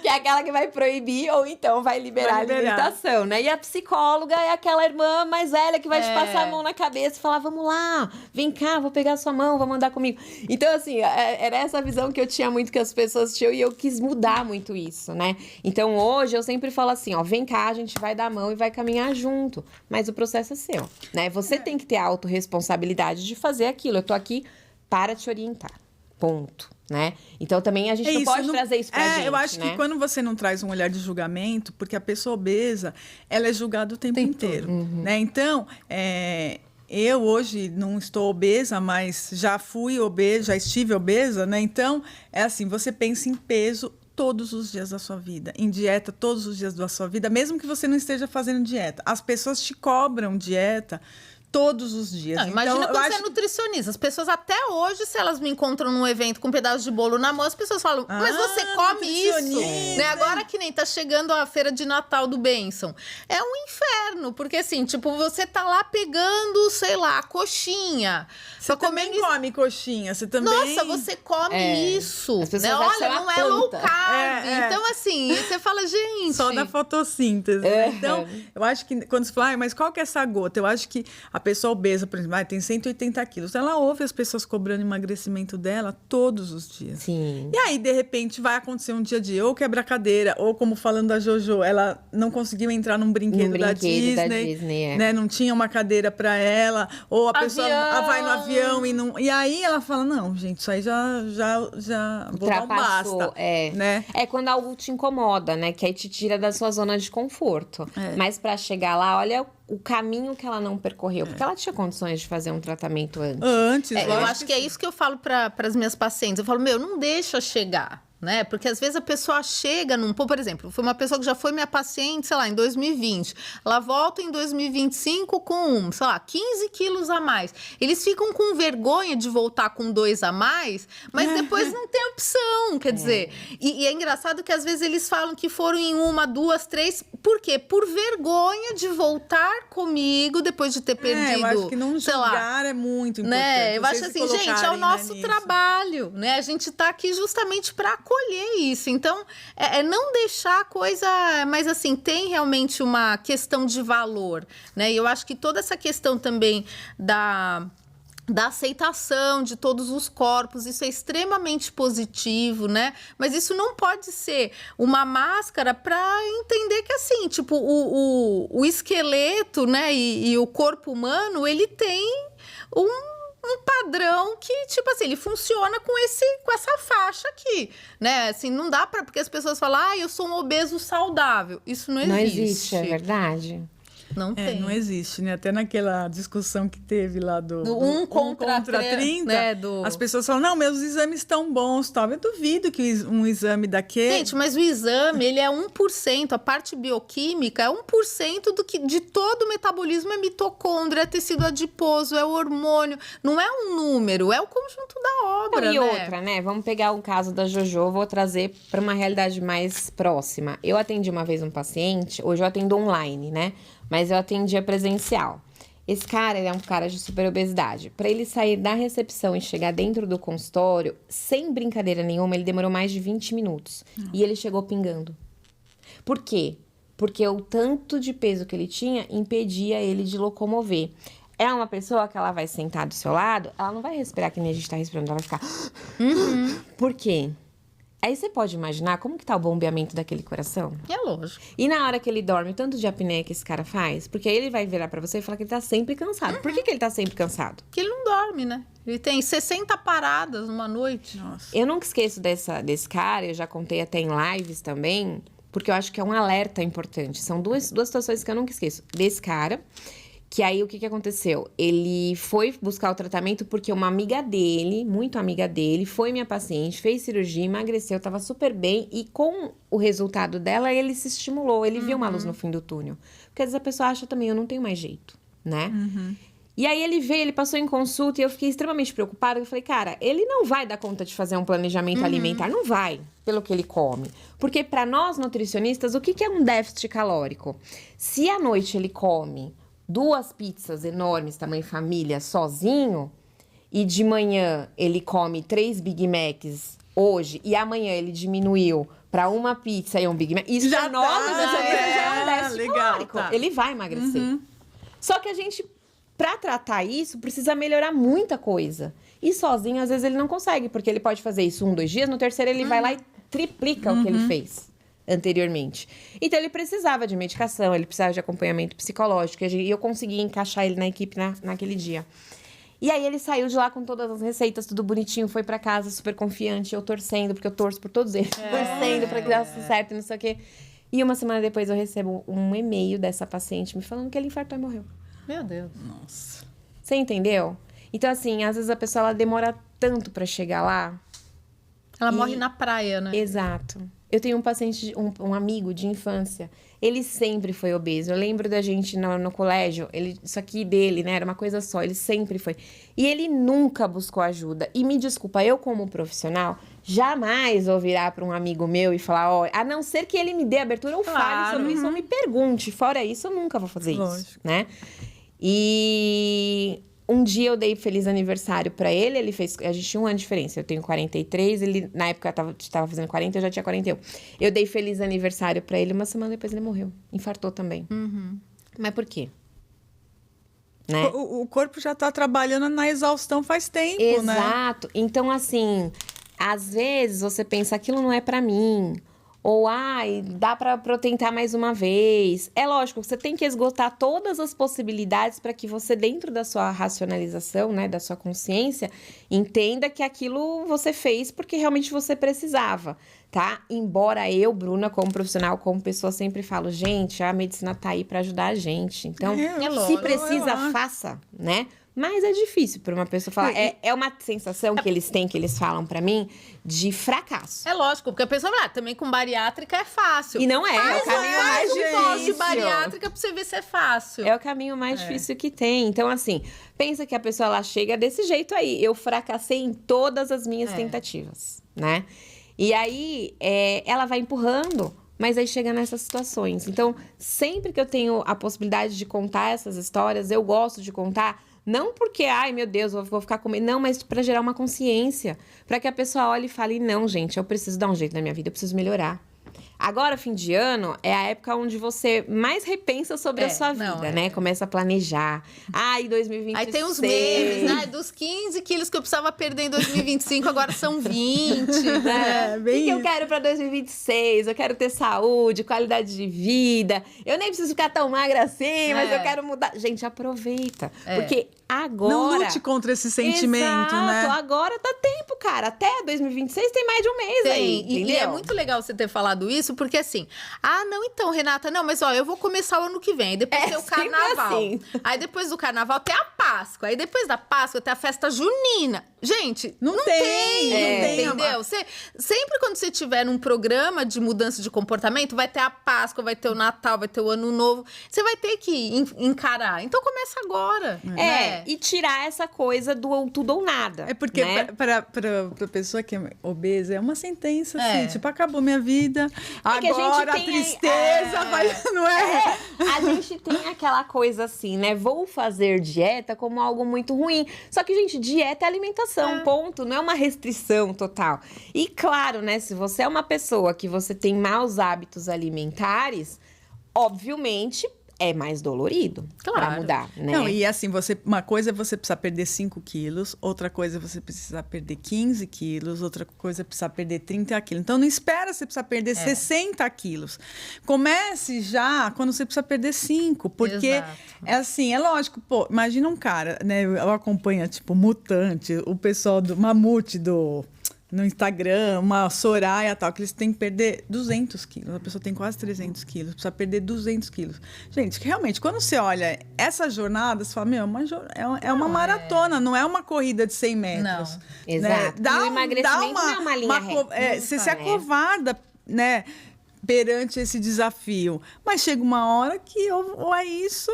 Que é aquela que vai proibir ou então vai liberar a alimentação, né? E a psicóloga é aquela irmã mais velha que vai te passar a mão na cabeça e falar, vamos lá, vem cá, vou pegar a sua mão, vamos andar comigo. Então, assim, era essa visão que eu tinha muito, que as pessoas tinham, e eu quis mudar muito isso, né? Então, hoje, eu sempre falo assim, vem cá, a gente vai dar a mão e vai caminhar junto. Mas o processo é seu, né? Você tem que ter a autorresponsabilidade de fazer aquilo. Eu tô aqui para te orientar. Ponto. Né? Então, também a gente não pode trazer isso pra gente, eu acho que quando você não traz um olhar de julgamento, porque a pessoa obesa, ela é julgada o tempo inteiro, né? Então, eu hoje não estou obesa, mas já fui obesa, já estive obesa, né? Então, é assim, você pensa em peso todos os dias da sua vida, em dieta todos os dias da sua vida, mesmo que você não esteja fazendo dieta. As pessoas te cobram dieta todos os dias. Não, imagina quando você é nutricionista. As pessoas até hoje, se elas me encontram num evento com um pedaço de bolo na mão, as pessoas falam, mas você come isso? Né? Agora que nem tá chegando a feira de Natal do Benção. É um inferno, porque assim, tipo, você tá lá pegando, sei lá, coxinha. Você também come coxinha, você também... Nossa, você come isso. Né? Olha, não é low carb. Então, assim, você fala, gente... Só da fotossíntese. Né? Então, eu acho que quando você fala, mas qual que é essa gota? Eu acho que a pessoa obesa, por exemplo, tem 180 quilos. Ela ouve as pessoas cobrando emagrecimento dela todos os dias. Sim. E aí, de repente, vai acontecer um dia ou quebra a cadeira, ou como falando da Jojo, ela não conseguiu entrar num brinquedo da Disney, né? Não tinha uma cadeira para ela, ou a pessoa vai no avião e não... E aí ela fala, não, gente, isso aí já vou dar um basta. Né? É quando algo te incomoda, né? Que aí te tira da sua zona de conforto. Mas para chegar lá, olha o caminho que ela não percorreu. Porque ela tinha condições de fazer um tratamento antes. Eu acho que é isso que eu falo para as minhas pacientes. Eu falo, não deixa chegar. né? Porque às vezes a pessoa chega por exemplo, foi uma pessoa que já foi minha paciente, sei lá, em 2020. Ela volta em 2025 com, sei lá, 15 quilos a mais. Eles ficam com vergonha de voltar com 2 a mais, mas depois não tem opção, quer dizer. E é engraçado que às vezes eles falam que foram em 1, 2, 3. Por quê? Por vergonha de voltar comigo depois de ter perdido, eu acho que não julgar é muito importante. Né? Eu acho assim, gente, é o nosso trabalho, né? A gente tá aqui justamente para acolher isso. Então, não deixar a coisa... Mas, assim, tem realmente uma questão de valor, né? E eu acho que toda essa questão também da aceitação de todos os corpos, isso é extremamente positivo, né? Mas isso não pode ser uma máscara para entender que, assim, tipo, o esqueleto, né, e o corpo humano, ele tem um padrão que, tipo assim, ele funciona com essa faixa aqui, né? Assim, não dá para... Porque as pessoas falam, eu sou um obeso saudável. Isso não existe. Não existe, é verdade. Não tem. Não existe, né? Até naquela discussão que teve lá do 1 contra 30, né? As pessoas falam, não, meus exames estão bons, tal. Eu duvido que um exame daquele... Gente, mas o exame, ele é 1%, a parte bioquímica é 1% de todo o metabolismo, é mitocôndria, é tecido adiposo, é o hormônio, não é um número, é o conjunto da obra, E outra, né? Vamos pegar o caso da Jojo, vou trazer para uma realidade mais próxima. Eu atendi uma vez um paciente, hoje eu atendo online, né? Mas eu atendia presencial. Esse cara, ele é um cara de super obesidade. Para ele sair da recepção e chegar dentro do consultório, sem brincadeira nenhuma, ele demorou mais de 20 minutos. E ele chegou pingando. Por quê? Porque o tanto de peso que ele tinha impedia ele de locomover. É uma pessoa que ela vai sentar do seu lado, ela não vai respirar que nem a gente tá respirando, ela vai ficar... Por quê? Aí você pode imaginar como que tá o bombeamento daquele coração? É lógico. E na hora que ele dorme, o tanto de apneia que esse cara faz? Porque aí ele vai virar pra você e falar que ele tá sempre cansado. Por que ele tá sempre cansado? Porque ele não dorme, né? Ele tem 60 paradas numa noite. Nossa. Eu nunca esqueço desse cara, eu já contei até em lives também, porque eu acho que é um alerta importante. São duas situações que eu nunca esqueço. Desse cara... Que aí, o que aconteceu? Ele foi buscar o tratamento porque uma amiga dele, muito amiga dele, foi minha paciente, fez cirurgia, emagreceu, tava super bem. E com o resultado dela, ele se estimulou, ele viu uma luz no fim do túnel. Porque às vezes a pessoa acha também, eu não tenho mais jeito, né? E aí ele veio, ele passou em consulta e eu fiquei extremamente preocupada. Eu falei, cara, ele não vai dar conta de fazer um planejamento alimentar, não vai, pelo que ele come. Porque para nós nutricionistas, o que é um déficit calórico? Se à noite ele come 2 pizzas enormes, tamanho família, sozinho, e de manhã ele come 3 Big Macs hoje, e amanhã ele diminuiu para 1 pizza e um Big Mac, isso já é um déficit calórico. Tá. Ele vai emagrecer. Só que a gente, para tratar isso, precisa melhorar muita coisa. E sozinho, às vezes, ele não consegue, porque ele pode fazer isso 1, 2 dias, no terceiro ele vai lá e triplica o que ele fez anteriormente. Então, ele precisava de medicação, ele precisava de acompanhamento psicológico, e eu consegui encaixar ele na equipe naquele dia. E aí, ele saiu de lá com todas as receitas, tudo bonitinho, foi pra casa super confiante, eu torcendo, porque eu torço por todos eles, torcendo pra que desse certo, não sei o quê. E uma semana depois, eu recebo um e-mail dessa paciente me falando que ele infartou e morreu. Meu Deus. Nossa. Você entendeu? Então, assim, às vezes a pessoa, ela demora tanto pra chegar lá. Ela morre na praia, né? Exato. Eu tenho um paciente, um amigo de infância, ele sempre foi obeso. Eu lembro da gente no colégio, isso aqui dele, né, era uma coisa só, ele sempre foi. E ele nunca buscou ajuda. E me desculpa, eu como profissional, jamais vou virar para um amigo meu e falar, ó, a não ser que ele me dê abertura ou fale sobre isso, ou me pergunte. Fora isso, eu nunca vou fazer isso, né? E... um dia eu dei feliz aniversário pra ele, a gente tinha 1 ano de diferença, eu tenho 43, ele na época tava fazendo 40, eu já tinha 41. Eu dei feliz aniversário pra ele, uma semana depois ele morreu, infartou também. Mas por quê? Né? O corpo já tá trabalhando na exaustão faz tempo, né? Exato. Então, assim, às vezes você pensa, aquilo não é pra mim. Ou, dá pra eu tentar mais uma vez. É lógico, você tem que esgotar todas as possibilidades para que você, dentro da sua racionalização, né, da sua consciência, entenda que aquilo você fez porque realmente você precisava, tá? Embora eu, Bruna, como profissional, como pessoa, sempre falo, gente, a medicina tá aí para ajudar a gente. Então, se precisa, faça, né? Mas é difícil para uma pessoa falar. É uma sensação que eles têm, que eles falam para mim, de fracasso. É lógico, porque a pessoa fala, também com bariátrica é fácil. E não é, é o caminho mais difícil. De difícil. bariátrica pra você ver se é fácil. É o caminho mais difícil que tem. Então, assim, pensa que a pessoa, ela chega desse jeito aí. Eu fracassei em todas as minhas tentativas, né? E aí, ela vai empurrando, mas aí chega nessas situações. Então, sempre que eu tenho a possibilidade de contar essas histórias, eu gosto de contar. Não porque, ai, meu Deus, eu vou ficar com medo. Não, mas para gerar uma consciência. Para que a pessoa olhe e fale, não, gente, eu preciso dar um jeito na minha vida, eu preciso melhorar. Agora, fim de ano, é a época onde você mais repensa sobre a sua vida, né? Começa a planejar. Ai, 2026. Aí tem os memes, né? Dos 15 quilos que eu precisava perder em 2025, agora são 20, né? O que eu quero pra 2026? Eu quero ter saúde, qualidade de vida. Eu nem preciso ficar tão magra assim, mas eu quero mudar. Gente, aproveita. Porque agora... Não lute contra esse sentimento, né? Agora dá tempo, cara. Até 2026 tem mais de um mês aí, entendeu? E é muito legal você ter falado isso, porque assim... Ah, não, então, Renata, não, mas ó, eu vou começar o ano que vem. Aí depois tem o carnaval. Assim. Aí depois do carnaval tem a Páscoa. Aí depois da Páscoa tem a festa junina. Gente, não tem, entendeu? Sempre quando você tiver num programa de mudança de comportamento, vai ter a Páscoa, vai ter o Natal, vai ter o Ano Novo. Você vai ter que encarar. Então começa agora, né? E tirar essa coisa do tudo ou nada. É porque para pessoa que é obesa, é uma sentença assim, tipo, acabou minha vida, agora a tristeza vai... Não é? A gente tem aquela coisa assim, né? Vou fazer dieta como algo muito ruim. Só que, gente, dieta é alimentação, ponto. Não é uma restrição total. E claro, né? Se você é uma pessoa que você tem maus hábitos alimentares, obviamente... é mais dolorido para mudar, né? Não, e assim, uma coisa é você precisar perder 5 quilos, outra coisa é você precisar perder 15 quilos, outra coisa é precisar perder 30 quilos. Então, não espera você precisar perder 60 quilos. Comece já quando você precisa perder 5, porque é assim, é lógico, pô, imagina um cara, né? Eu acompanho, tipo, Mutante, o pessoal do Mamute no Instagram, uma Soraya e tal, que eles têm que perder 200 quilos. A pessoa tem quase 300 quilos, precisa perder 200 quilos. Gente, realmente, quando você olha essa jornada, você fala, meu, é uma maratona, não é uma corrida de 100 metros. Não, né? exato. O emagrecimento não é uma linha reta. Você se acovarda, né, perante esse desafio. Mas chega uma hora que ou é isso,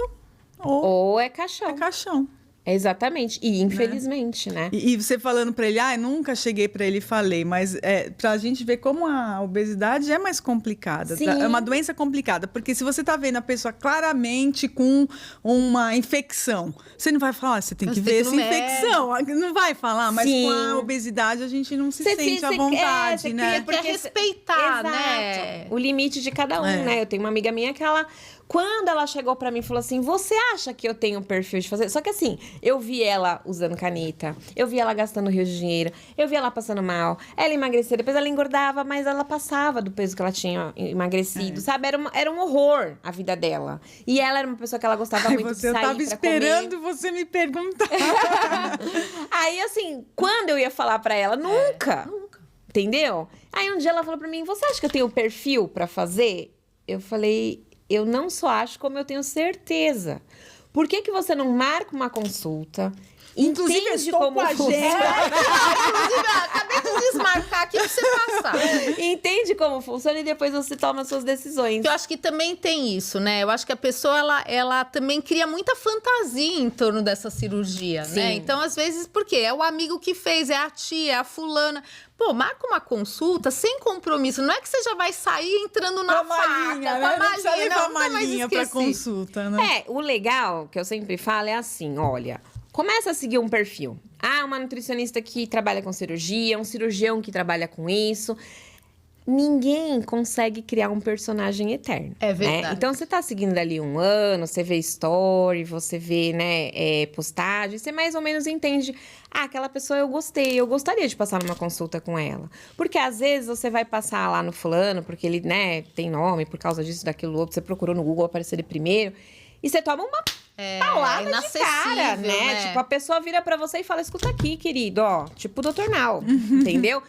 ou é caixão. É caixão. Exatamente, e infelizmente, né? E você falando pra ele, eu nunca cheguei pra ele e falei, mas pra gente ver como a obesidade é mais complicada. Sim. É uma doença complicada, porque se você tá vendo a pessoa claramente com uma infecção, você não vai falar, você tem que ver essa infecção. Não vai falar, mas com a obesidade a gente não se sente à vontade, né? Porque respeitar, né? O limite de cada um, né? Eu tenho uma amiga minha que quando ela chegou pra mim e falou assim, você acha que eu tenho um perfil de fazer? Só que assim, eu vi ela usando caneta, eu vi ela gastando rios de dinheiro, eu vi ela passando mal, ela emagrecia, depois ela engordava, mas ela passava do peso que ela tinha emagrecido, sabe? Era um horror a vida dela. E ela era uma pessoa que ela gostava muito de sair pra comer. Eu tava esperando você me perguntar. Aí assim, quando eu ia falar pra ela, nunca. Entendeu? Aí um dia ela falou pra mim, você acha que eu tenho perfil pra fazer? Eu falei... Eu não só acho, como eu tenho certeza. Por que você não marca uma consulta? Inclusive, entende como funciona? Inclusive, acabei de desmarcar aqui pra você passar. Entende como funciona e depois você toma suas decisões. Eu acho que também tem isso, né? Eu acho que a pessoa, ela também cria muita fantasia em torno dessa cirurgia, né? Então, às vezes, por quê? É o amigo que fez, é a tia, é a fulana. Pô, marca uma consulta sem compromisso. Não é que você já vai sair entrando na faca, com a malinha. Não, uma malinha pra consulta, né? O legal, que eu sempre falo, é assim, olha... Começa a seguir um perfil. Uma nutricionista que trabalha com cirurgia, um cirurgião que trabalha com isso. Ninguém consegue criar um personagem eterno. É verdade. Né? Então, você tá seguindo ali um ano, você vê story, você vê, né, postagem, você mais ou menos entende. Aquela pessoa eu gostei, eu gostaria de passar numa consulta com ela. Porque, às vezes, você vai passar lá no fulano, porque ele, né, tem nome, por causa disso, daquilo outro, você procurou no Google, apareceu ele primeiro, e você toma uma... paulada de cara, né? Tipo, a pessoa vira pra você e fala, escuta aqui, querido, ó, tipo o Dr. Nau, entendeu?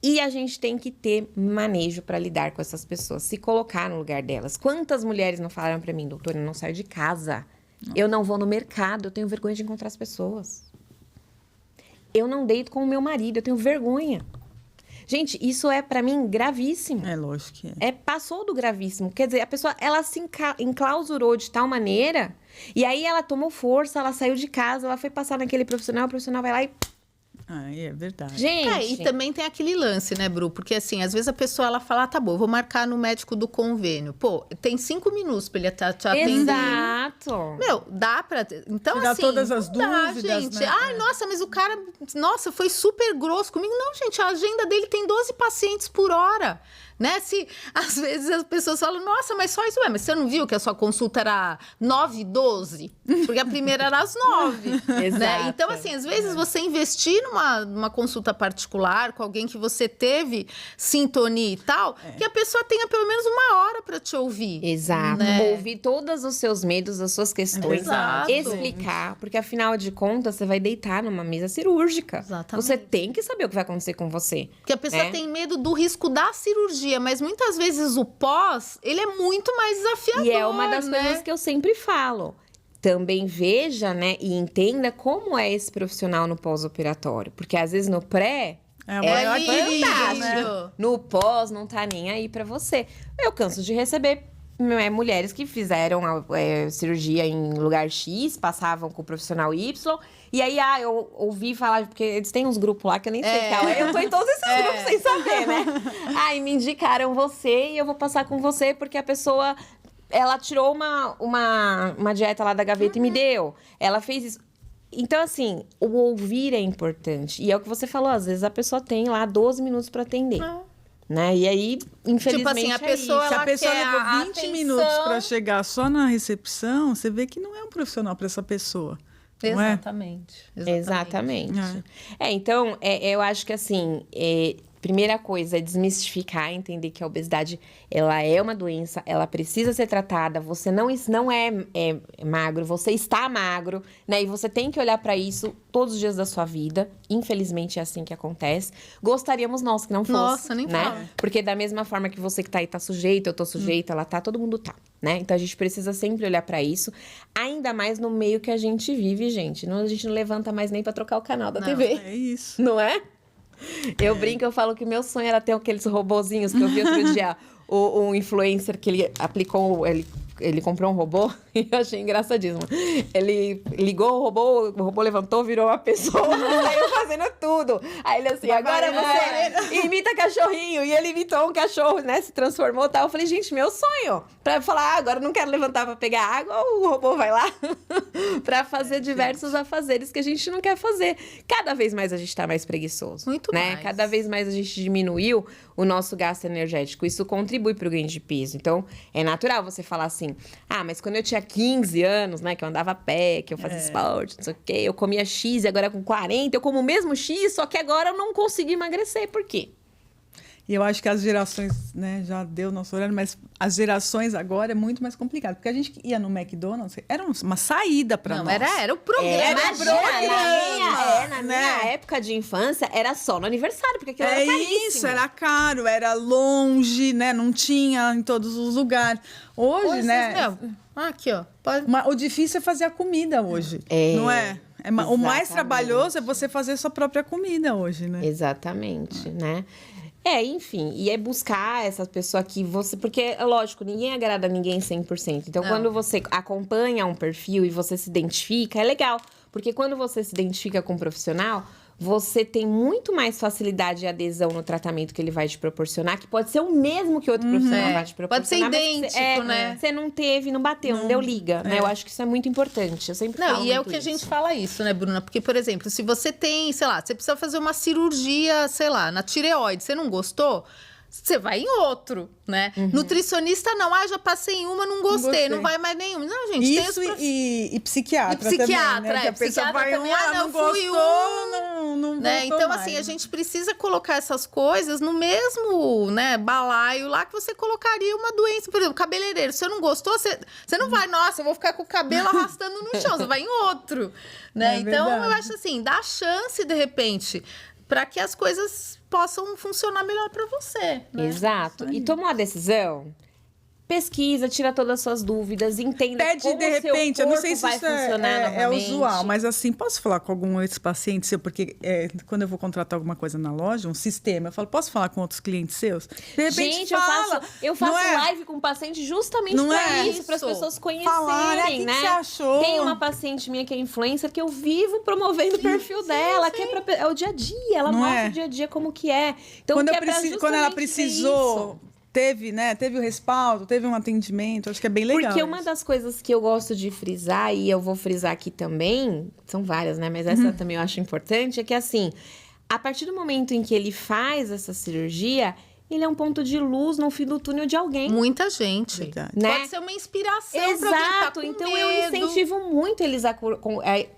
E a gente tem que ter manejo pra lidar com essas pessoas, se colocar no lugar delas. Quantas mulheres não falaram pra mim, doutora, eu não saio de casa, Eu não vou no mercado, eu tenho vergonha de encontrar as pessoas. Eu não deito com o meu marido, eu tenho vergonha. Gente, isso é, pra mim, gravíssimo. É lógico que é. Passou do gravíssimo. Quer dizer, a pessoa, ela se enclausurou de tal maneira, e aí ela tomou força, ela saiu de casa, ela foi passar naquele profissional, o profissional vai lá e... É verdade. Gente... E também tem aquele lance, né, Bru? Porque, assim, às vezes a pessoa, ela fala, tá bom, eu vou marcar no médico do convênio. Pô, tem 5 minutos pra ele te atender. Exato. Meu, dá pra... Então, tirar assim... todas as não dá, dúvidas, gente. né? Ai, nossa, mas o cara... Nossa, foi super grosso comigo. Não, gente, a agenda dele tem 12 pacientes por hora. Né? Se, às vezes as pessoas falam, nossa, mas só isso. Mas você não viu que a sua consulta era 9 e 12? Porque a primeira era às 9. Exato. Né? Então, assim, às vezes você investir numa consulta particular com alguém que você teve sintonia e tal, que a pessoa tenha pelo menos 1 hora para te ouvir. Exato. Né? Ouvir todos os seus medos, as suas questões. Exato. Explicar. Porque, afinal de contas, você vai deitar numa mesa cirúrgica. Exatamente. Você tem que saber o que vai acontecer com você. Porque a pessoa né? tem medo do risco da cirurgia, mas muitas vezes o pós, ele é muito mais desafiador, E é uma das né? coisas que eu sempre falo. Também veja, né, e entenda como é esse profissional no pós-operatório. Porque, às vezes, no pré... É a maior lindo, fantástico. né? No pós, não tá nem aí pra você. Eu canso de receber mulheres que fizeram cirurgia em lugar X, passavam com o profissional Y, e aí, eu ouvi falar, porque eles têm uns grupos lá que eu nem sei qual é, eu tô em todos esses grupos sem saber, né? Me indicaram você e eu vou passar com você, porque a pessoa, ela tirou uma dieta lá da gaveta e me deu. Ela fez isso. Então, assim, o ouvir é importante. E é o que você falou, às vezes a pessoa tem lá 12 minutos pra atender. Né? E aí, infelizmente, tipo assim, a pessoa, Se a ela pessoa quer levou a 20 atenção. minutos para chegar só na recepção, você vê que não é um profissional para essa pessoa. Não é? Exatamente. Então, eu acho que assim, primeira coisa é desmistificar, entender que a obesidade, ela é uma doença, ela precisa ser tratada, você não é magro, você está magro, né? E você tem que olhar para isso todos os dias da sua vida. Infelizmente é assim que acontece. Gostaríamos nós que não fosse, Nossa, nem né? fala. Porque da mesma forma que você que tá aí tá sujeito, eu tô sujeita, ela tá, todo mundo tá, né? Então a gente precisa sempre olhar pra isso, ainda mais no meio que a gente vive, gente. A gente não levanta mais nem pra trocar o canal da TV. É isso. Não é? Eu brinco, eu falo que meu sonho era ter aqueles robozinhos que eu vi outro dia. O influencer que ele aplicou, ele comprou um robô e eu achei engraçadíssimo. Ele ligou o robô levantou, virou uma pessoa, saiu fazendo tudo. Aí ele assim, agora você imita cachorrinho. E ele imitou um cachorro, né? Se transformou e tal. Eu falei, gente, meu sonho. Pra falar, agora não quero levantar pra pegar água, o robô vai lá. Pra fazer diversos afazeres que a gente não quer fazer. Cada vez mais a gente tá mais preguiçoso. Muito né? mais. Cada vez mais a gente diminuiu o nosso gasto energético. Isso contribui pro ganho de peso. Então, é natural você falar assim, mas quando eu tinha 15 anos, né, que eu andava a pé, que eu fazia esporte, não sei o quê, eu comia X e agora com 40 eu como o mesmo X, só que agora eu não consegui emagrecer. Por quê? E eu acho que as gerações, né, já deu nosso horário, mas as gerações agora é muito mais complicado. Porque a gente ia no McDonald's, era uma saída para nós. Era o programa. Na minha época de infância, era só no aniversário, porque aquilo era caríssimo. Isso, era caro, era longe, né? Não tinha em todos os lugares. Hoje, né? Aqui, ó. O difícil é fazer a comida hoje, não é? O mais trabalhoso é você fazer sua própria comida hoje, né? Exatamente, né? Enfim, e é buscar essa pessoa que você... Porque, lógico, ninguém agrada ninguém 100%. Então, quando você acompanha um perfil e você se identifica, é legal. Porque quando você se identifica com um profissional, você tem muito mais facilidade e adesão no tratamento que ele vai te proporcionar, que pode ser o mesmo que outro profissional vai te proporcionar. Pode ser idêntico, né? Você não teve, não bateu, não deu liga, né? Eu acho que isso é muito importante. Eu sempre falo e é o muito que a isso. gente fala isso, né, Bruna? Porque, por exemplo, se você tem, sei lá, você precisa fazer uma cirurgia, sei lá, na tireoide, você não gostou? Você vai em outro, né? Nutricionista não, já passei em uma, não gostei, não vai mais nenhum. Não, gente, isso e psiquiatra e psiquiatra, também, né? Que a pessoa vai também, não fui gostou, não né? voltou Então, mais. assim, a gente precisa colocar essas coisas no mesmo, né, balaio lá que você colocaria uma doença. Por exemplo, cabeleireiro. Se você não gostou, você não vai, nossa, eu vou ficar com o cabelo arrastando no chão. Você vai em outro, né? Então, verdade. eu acho assim, dá chance, de repente, para que as coisas possam funcionar melhor para você, né? Exato. E tomou a decisão, pesquisa, tira todas as suas dúvidas, entenda Pede, como de o seu repente, eu não sei corpo se vai isso funcionar é novamente. usual, mas assim, posso falar com algum ex-paciente seu? Porque quando eu vou contratar alguma coisa na loja, um sistema, eu falo, posso falar com outros clientes seus? De repente, Gente, fala. eu faço Não é? live com paciente justamente Não pra é? isso, para as Isso. pessoas conhecerem, Falar, o que né? que você achou? Tem uma paciente minha que é influencer que eu vivo promovendo o perfil dela, que é o dia a dia, ela Não mostra é? o dia a dia como que é. Então, Quando, que é pra quando ela justamente ver precisou, isso. teve o respaldo, teve um atendimento, acho que é bem legal. Porque uma das coisas que eu gosto de frisar, e eu vou frisar aqui também, são várias, né? Mas essa também eu acho importante, é que assim, a partir do momento em que ele faz essa cirurgia, ele é um ponto de luz no fim do túnel de alguém. Muita gente. Verdade. Né? Pode ser uma inspiração pra alguém que tá Exato, com então medo. eu incentivo muito eles a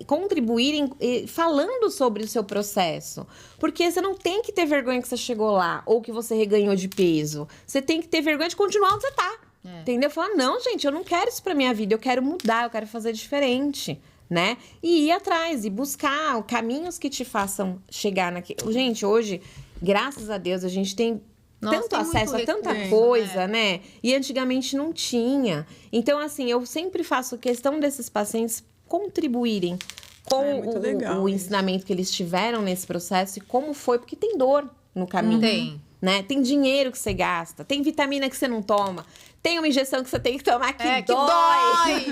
contribuírem falando sobre o seu processo. Porque você não tem que ter vergonha que você chegou lá ou que você reganhou de peso. Você tem que ter vergonha de continuar onde você tá. Entendeu? Falar, não, gente, eu não quero isso pra minha vida, eu quero mudar, eu quero fazer diferente. Né? E ir atrás, e buscar caminhos que te façam chegar naquele. Gente, hoje, graças a Deus, a gente tem Nossa, tanto tem muito acesso a tanta recurso, coisa, né? E antigamente não tinha. Então, assim, eu sempre faço questão desses pacientes contribuírem com É muito legal o isso. ensinamento que eles tiveram nesse processo e como foi, porque tem dor no caminho. Tem. Né? Tem dinheiro que você gasta, tem vitamina que você não toma, tem uma injeção que você tem que tomar que Que dói. dói.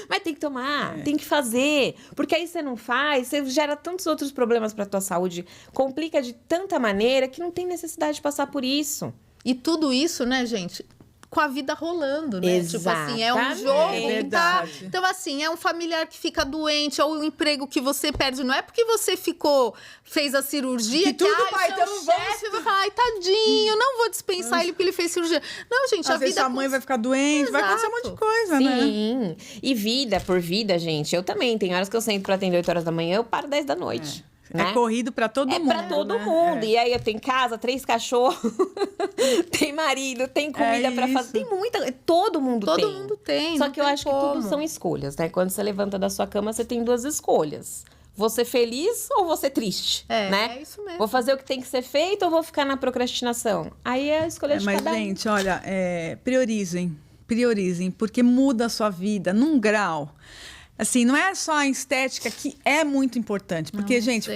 Mas tem que tomar, tem que fazer. Porque aí você não faz, você gera tantos outros problemas pra tua saúde, complica de tanta maneira que não tem necessidade de passar por isso. E tudo isso, né, gente? Com a vida rolando, né? Tipo assim, é um Exatamente. jogo É que tá... verdade. Então, assim, é um familiar que fica doente, ou um emprego que você perde. Não é porque você fez a cirurgia Que tudo vai, seu então chefe vai falar, ai, tadinho, não vou dispensar ele porque ele fez cirurgia. Não, gente, Às a vezes vida... sua mãe vai ficar doente, vai acontecer um monte de coisa, né? Sim. E vida por vida, gente. Eu também. Tem horas que eu sento pra atender 8 horas da manhã, eu paro 10 da noite. Né? É corrido pra todo mundo. Pra todo né? mundo. E aí eu tenho casa, 3 cachorros, tem marido, tem comida pra fazer. isso. Tem muita. Todo mundo tem. Todo mundo tem, Só não que eu tem acho que tudo como. são escolhas, né? Quando você levanta da sua cama, você tem 2 escolhas. Você feliz ou você triste, né? É isso mesmo. Vou fazer o que tem que ser feito ou vou ficar na procrastinação? Aí é a escolha de Mas, cada um. gente, olha, priorizem, porque muda a sua vida num grau. Assim, não é só a estética que é muito importante. Porque, Não, gente, sei.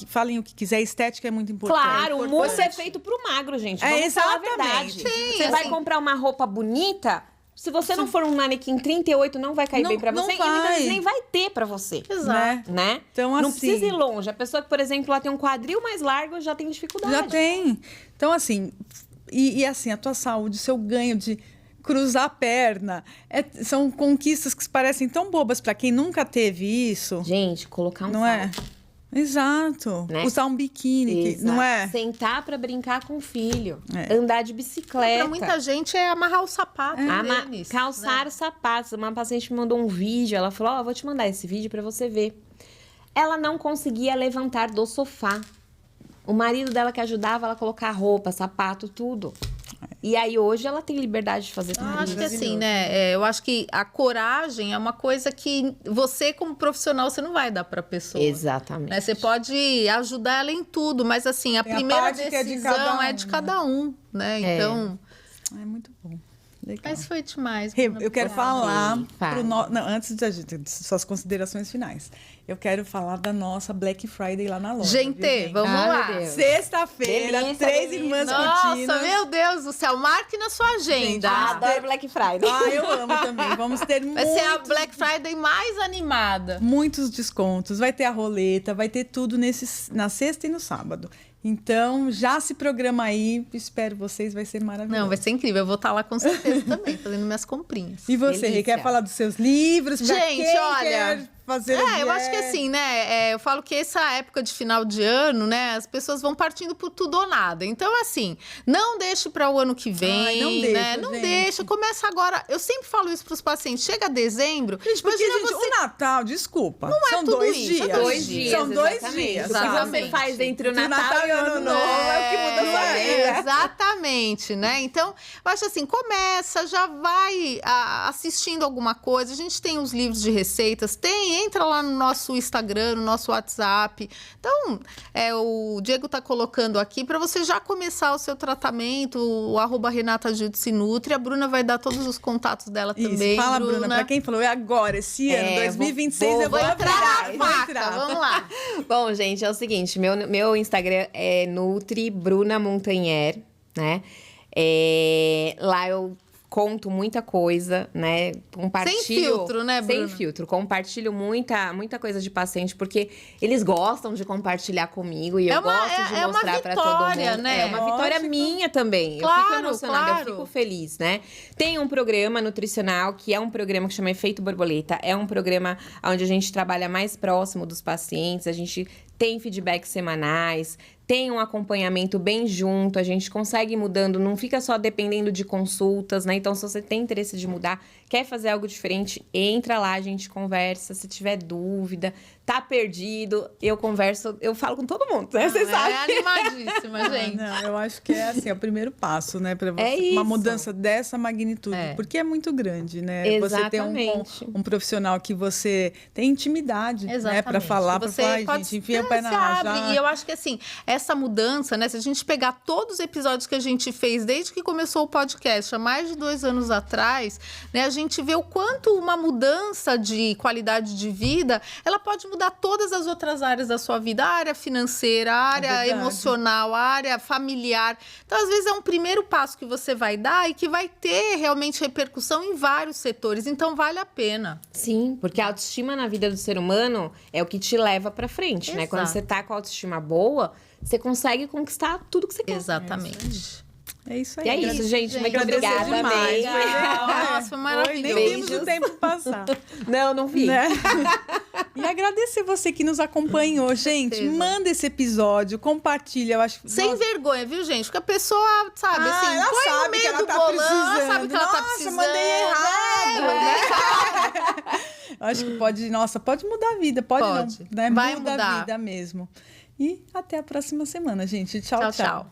falem o que quiser, estética é muito importante. Claro, o mousse é feito pro magro, gente. É, Vamos falar a exatamente. verdade. Sim, você vai assim- comprar uma roupa bonita, se você não for um manequim 38, não vai cair Não- bem pra não você. E muitas vai. vezes nem vai ter pra você. Exato. Né? Então, Não assim- precisa ir longe. A pessoa que, por exemplo, ela tem um quadril mais largo, já tem dificuldade. Já tem. Então, assim, e assim, a tua saúde, o seu ganho de cruzar a perna, são conquistas que parecem tão bobas para quem nunca teve isso, Gente, colocar um não é? salto, Exato. né? Usar um biquíni, não é? Exato. Sentar pra brincar com o filho. É. Andar de bicicleta. Pra muita gente é amarrar o sapato, tênis, Calçar né? os sapatos. Uma paciente me mandou um vídeo, ela falou, vou te mandar esse vídeo pra você ver. Ela não conseguia levantar do sofá. O marido dela que ajudava ela a colocar roupa, sapato, tudo. E aí hoje ela tem liberdade de fazer tudo Eu acho isso. que assim, né? Eu acho que a coragem é uma coisa que você, como profissional, você não vai dar pra pessoa. Exatamente. Né? Você pode ajudar ela em tudo, mas assim, a Tem a primeira parte que é de decisão cada um, é de cada um, né? É. Então, É muito bom. Legal. mas foi demais. Rê, Bruna, eu quero obrigada. falar, Fala. não, antes de suas considerações finais, eu quero falar da nossa Black Friday lá na loja. Gente, viu, vamos Ah, lá. meu Deus. Sexta-feira, Delícia, 3 delícia. irmãs Nossa, contínuas. meu Deus do céu, marque na sua agenda. Adoro Black Friday. Ah, eu amo também. Vamos ter Vai ser a Black Friday mais animada. muitos descontos. Vai ter a roleta, vai ter tudo na sexta e no sábado. Então, já se programa aí. Espero vocês, vai ser maravilhoso. Não, vai ser incrível. Eu vou estar lá com certeza também, fazendo minhas comprinhas. E você, Rê, Delícia. quer falar dos seus livros? Pra Gente, quem olha, quer fazer Eu acho que assim, né? Eu falo que essa época de final de ano, né? As pessoas vão partindo por tudo ou nada. Então, assim, não deixe para o ano que vem, Ai, não né? deixa, Não gente. deixa. Começa agora. Eu sempre falo isso para os pacientes. Chega dezembro, Gente, porque, imagina gente, você. o Natal, desculpa, Não é são tudo 2 isso, dias. é 2 dias, São 2 exatamente. dias. O que Exatamente. você faz entre o Entre o Natal, Natal e o Ano Novo é o que muda a sua vida. Exatamente, né? Então, eu acho assim, começa, já vai assistindo alguma coisa. A gente tem os livros de receitas, tem entra lá no nosso Instagram, no nosso WhatsApp. Então, o Diego tá colocando aqui para você já começar o seu tratamento, o @RenataJudicinutri. A Bruna vai dar todos os contatos dela também. Fala, Bruna, para quem falou, é agora, esse ano, 2026, eu vou entrar na faca, entrar. vamos lá. Bom, gente, é o seguinte, meu Instagram é Nutri Bruna Montanher, né? Lá eu conto muita coisa, né? Compartilho... Sem filtro, né, Bruna? Sem filtro. Compartilho muita coisa de paciente, porque eles gostam de compartilhar comigo e eu gosto de mostrar para todo mundo. Né? É uma vitória minha também. Claro, eu fico emocionada, claro. eu fico feliz, né? Tem um programa nutricional, que é um programa que chama Efeito Borboleta. É um programa onde a gente trabalha mais próximo dos pacientes, a gente tem feedbacks semanais, tem um acompanhamento bem junto, a gente consegue ir mudando, não fica só dependendo de consultas, né? Então, se você tem interesse de mudar, quer fazer algo diferente, entra lá, a gente conversa. Se tiver dúvida, tá perdido, eu converso, eu falo com todo mundo, né? Você sabe. É animadíssima, gente. Não, eu acho que é assim, é o primeiro passo, né? Para você, uma mudança dessa magnitude, porque é muito grande, né? Exatamente. Você ter um profissional que você tem intimidade, né? Para falar, para falar, gente, enfia o pé na abre. E eu acho que assim, essa mudança, né? Se a gente pegar todos os episódios que a gente fez desde que começou o podcast, há mais de 2 anos atrás, né? A gente vê o quanto uma mudança de qualidade de vida, ela pode mudar todas as outras áreas da sua vida, a área financeira, a área emocional, a área familiar. Então, às vezes, é um primeiro passo que você vai dar e que vai ter realmente repercussão em vários setores. Então, vale a pena. Sim, porque a autoestima na vida do ser humano é o que te leva pra frente, né? Quando você tá com a autoestima boa, você consegue conquistar tudo que você quer. Exatamente. É isso aí. E é isso, gente. Muito Agradecer obrigada, demais. Nossa, foi maravilhoso. Nem vimos o tempo passar. Não vi. Né? E agradecer você que nos acompanhou. Gente, manda esse episódio, compartilha. Eu acho, sem vergonha, viu, gente? Porque a pessoa, sabe, assim, ela põe sabe no meio que ela do tá bolão, precisando. ela sabe que ela tá precisando. Mandei errado. Eu acho que pode mudar a vida. Pode. Não, né? Vai Muda mudar a vida mesmo. E até a próxima semana, gente. Tchau, tchau.